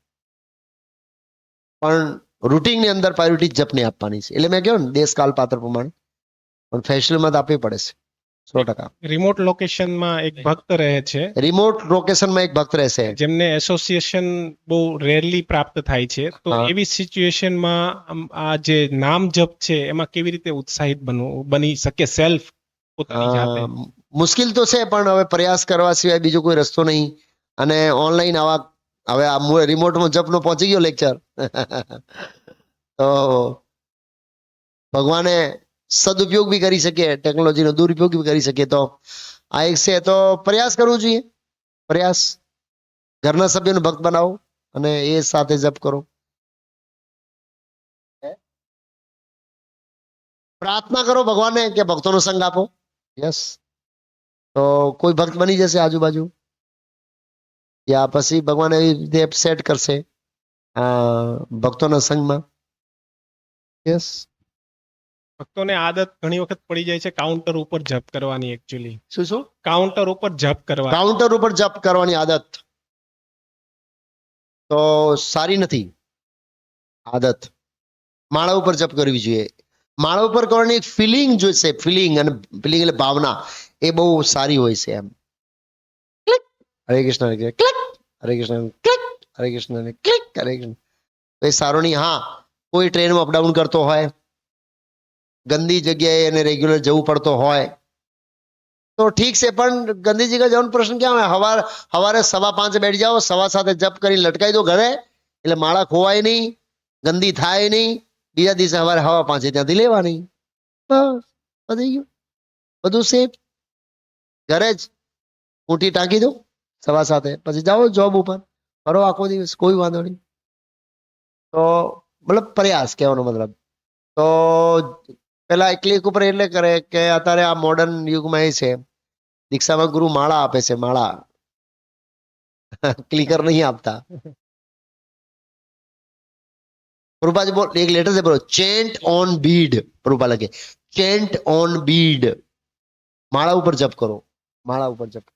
પણ રૂટીનની અંદર પ્રાયોરિટી જપને આપવાની છે. એટલે મેં કહ્યું ને દેશકાલ પાત્ર પ્રમાણે, પણ ફેસ્ટિવલમાં તો આપવી પડે છે 100%. રિમોટ લોકેશનમાં એક ભક્ત રહે છે, રિમોટ લોકેશનમાં એક ભક્ત રહેશે જેમને એસોસિએશન બહુ રેરલી પ્રાપ્ત થાય છે. તો હા. એવી સિચ્યુએશનમાં આ જે નામ જપ છે એમાં કેવી રીતે ઉત્સાહિત બની શકે સેલ્ફ પોતાની જાતે? મુશ્કેલ તો છે, પણ હવે પ્રયાસ કરવા સિવાય બીજો કોઈ રસ્તો નહીં. અને ઓનલાઈન આવા હવે આ રિમોટમાં જપનો પહોંચી ગયો લેક્ચર. તો ભગવાને સદુપયોગ બી કરી શકીએ, ટેકનોલોજીનો દુરુપયોગ બી કરી શકીએ. તો આ એક છે, તો પ્રયાસ કરવો જોઈએ. પ્રયાસ ઘરના સભ્યોને ભક્ત બનાવો અને એ સાથે જપ કરો. પ્રાર્થના કરો ભગવાનને કે ભક્તોનો સંગ આપો. યસ, તો કોઈ ભક્ત બની જશે આજુબાજુ, યા પછી ભગવાન એવી રીતે સેટ કરશે ભક્તોના સંગમાં. યસ. ભક્તોને આદત ઘણી વખત પડી જાય છે કાઉન્ટર ઉપર જપ કરવાની. એકચ્યુઅલી શું કાઉન્ટર ઉપર જપ કરવા, કાઉન્ટર ઉપર જપ કરવાની આદત તો સારી નથી આદત. માળા ઉપર જપ કરવી જોઈએ. માળા ઉપર કરવાની એક ફિલિંગ જોઈશે. ફિલિંગ અને ફિલિંગ એટલે ભાવના, એ બહુ સારી હોય છે. એમ હરે કૃષ્ણ હરે કૃષ્ણ, હરે કૃષ્ણ, હરે કૃષ્ણ, હરે કૃષ્ણ, એ સારો નહીં. હા, કોઈ ટ્રેનમાં અપડાઉન કરતો હોય ગંદી જગ્યાએ એને રેગ્યુલર જવું પડતો હોય તો ઠીક છે, પણ ગંદી જગ્યાએ જવાનો પ્રશ્ન ક્યાં હોય? સવારે 5:15 બેઠ જાઓ, 7:15 જપ કરી લટકાઈ દો ઘરે, એટલે માળા ખોવાય નહીં, ગંદી થાય નહીં, બીજા દિવસે સવારે 5:15 ત્યાંથી લેવાની, બસ પતી ગયું, બધું સેફ. ઘરે જ ઊંટી ટાંકી દો 7:15, પછી જાઓ જોબ ઉપર, કરો આખો દિવસ, કોઈ વાંધો નહીં. તો મતલબ પ્રયાસ કહેવાનો મતલબ. તો પેલા ક્લિક ઉપર એટલે કરે કે અત્યારે આ મોડર્ન યુગમાં એ છે, દીક્ષામાં ગુરુ માળા આપે છે, માળા, ક્લિકર નહીં આપતા. પ્રભુપાજી બોલ, એક લેટર છે બોલો, ચેન્ટ ઓન બીડ, પ્રભુપા લખે ચેન્ટ ઓન બીડ, માળા ઉપર જપ કરો, માળા ઉપર જપ,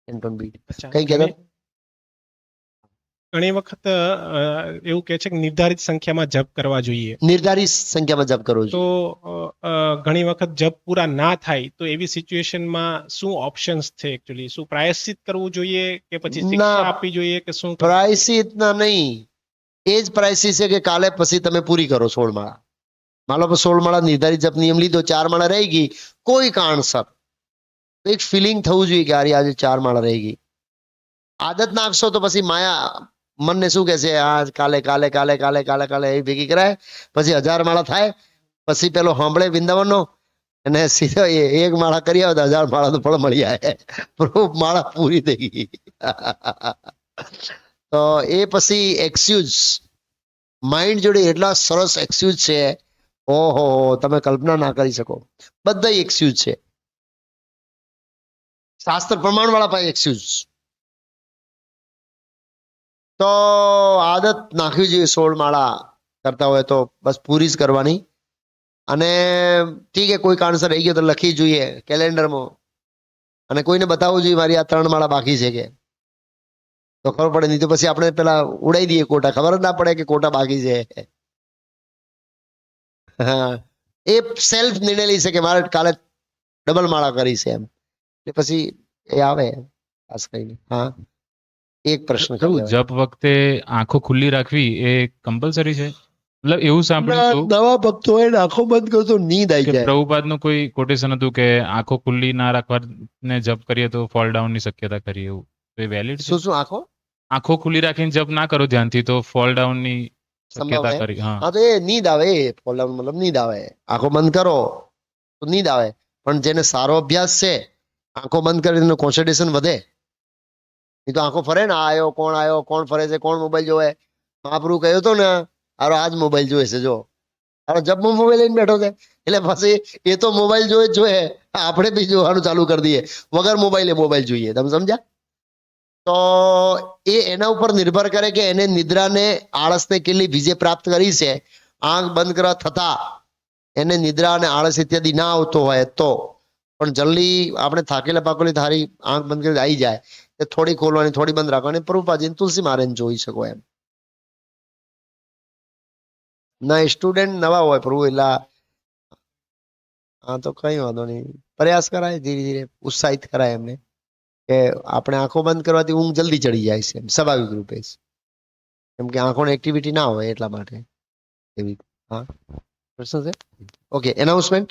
ચેન્ટ ઓન બીડ. કઈ કહેતા? ઘણી વખત એવું કે છે કે નિર્ધારિત સંખ્યામાં જપ કરવા જોઈએ, નિર્ધારિત સંખ્યામાં જપ કરવો તો જોઈએ. ઘણી વખત જપ પૂરા ના થાય તો એવી સિચ્યુએશનમાં શું ઓપ્શન્સ છે? એકચ્યુઅલી શું પ્રાયશ્ચિત કરવું જોઈએ કે પછી શિક્ષા ના, આપવી જોઈએ કે શું? પ્રાયશ્ચિત ના નહીં, એ જ પ્રાયશ્ચિત છે કે કાલે પછી તમે પૂરી કરો 16 માળા. માનો 16 માળા નિર્ધારિત જપ નિયમ લીધો, 4 માળા રહી ગઈ કોઈ કારણસર, તો એક ફિલિંગ થવું જોઈએ કે અરે આજે 4 માળા રહી ગઈ. આદત નાખશો તો પછી માયા મનને શું કે છે, આ કાલે કાલે કાલે કાલે કાલે કાલે એ ભેગી કરાય, પછી 1000 માળા થાય, પછી પેલો સાંભળે વૃંદાવનનો અને સીધો 1 માળા કરી આવે તો 1000 માળાનું ફળ મળી આવે, માળા પૂરી થઈ ગઈ. તો એ પછી એક્સક્યુઝ, માઇન્ડ જોડે એટલા સરસ એક્સક્યુઝ છે, ઓહો તમે કલ્પના ના કરી શકો, બધા એક્સક્યુઝ છે, શાસ્ત્ર પ્રમાણ વાળા પાસે એક્સક્યુઝ. તો આદત નાખવી જોઈએ, 16 માળા કરતા હોય તો બસ પૂરી જ કરવાની. અને ઠીક છે, કોઈ કારણસર રહી ગયો તો લખી જોઈએ કેલેન્ડરમાં, અને કોઈને બતાવવું જોઈએ મારી આ 3 માળા બાકી છે કે, તો ખબર પડે, નહીં તો પછી આપણે પેલા ઉડાઈ દઈએ કોટા, ખબર જ ના પડે કે કોટા બાકી છે. હા, એ સેલ્ફ નિર્ણય લઈ શકે મારે કાલે ડબલ માળા કરી છે એમ, એટલે પછી એ આવે ખાસ કરીને. હા, એક પ્રશ્ન જપ વખતે આંખો ખુલ્લી રાખવી એ કમ્પલસરી છે? મતલબ એવું સાંભળ્યું હતું, નવા ભક્તો હોય ને આંખો બંધ કરો તો નીંદ આવી જાય. પ્રભુપાદનું કોઈ કોટેશન હતું કે આંખો ખુલ્લી ના રાખવાને જપ કરીએ તો ફોલ ડાઉન ની શક્યતા ખરી, એવું તો એ વેલિડ છે? શું આંખો ખુલ્લી રાખીને જપ ના કરો ધ્યાનથી તો ફોલ ડાઉન ની શક્યતા સંભવ ખરી? હા, તો એ નીંદ આવે, એ ફોલ ડાઉન મતલબ નીંદ આવે, આંખો બંધ કરો તો નીંદ આવે. પણ જેને સારો અભ્યાસ છે, આંખો બંધ કરીને કોન્સન્ટ્રેશન વધે, એ તો આંખો ફરે ને, આવ્યો કોણ ફરે છે, કોણ મોબાઈલ જોવે. મહાપ્રભુ કહ્યું હતું ને, આરો આજ મોબાઈલ જોવે છે, જો આરો જબમાં મોબાઈલ લઈને બેઠો છે, એટલે પછી એ તો મોબાઈલ જોઈએ, આપણે બી જોવાનું ચાલુ કરી દઈએ, વગર મોબાઈલ જોઈએ, તમે સમજ્યા? તો એ એના ઉપર નિર્ભર કરે કે એને નિદ્રાને આળસને કેટલી વિજય પ્રાપ્ત કરી છે. આંખ બંધ કરવા થતા એને નિદ્રા અને આળસ ઇત્યાદિ ના આવતો હોય તો, પણ જલ્દી આપણે થાકેલા પાકેલી થારી આંખ બંધ કરી આવી જાય, એ થોડી ખોલવાની, થોડી બંધ રાખવાની. પ્રભુપાદજી તુલસી મારે જોઈ શકો એમ. ના, સ્ટુડન્ટ નવા હોય પ્રભુ, એટલે હા તો કઈ વાંધો નહીં, પ્રયાસ કરાય, ધીરે ધીરે ઉત્સાહિત કરાય એમને કે આપણે આંખો બંધ કરવાથી ઊંઘ જલ્દી ચડી જાય છે, સ્વાભાવિક રૂપે, કેમ કે આંખોની એક્ટિવિટી ના હોય એટલા માટે. એવી. હા, પ્રશ્ન છે? Okay, announcement.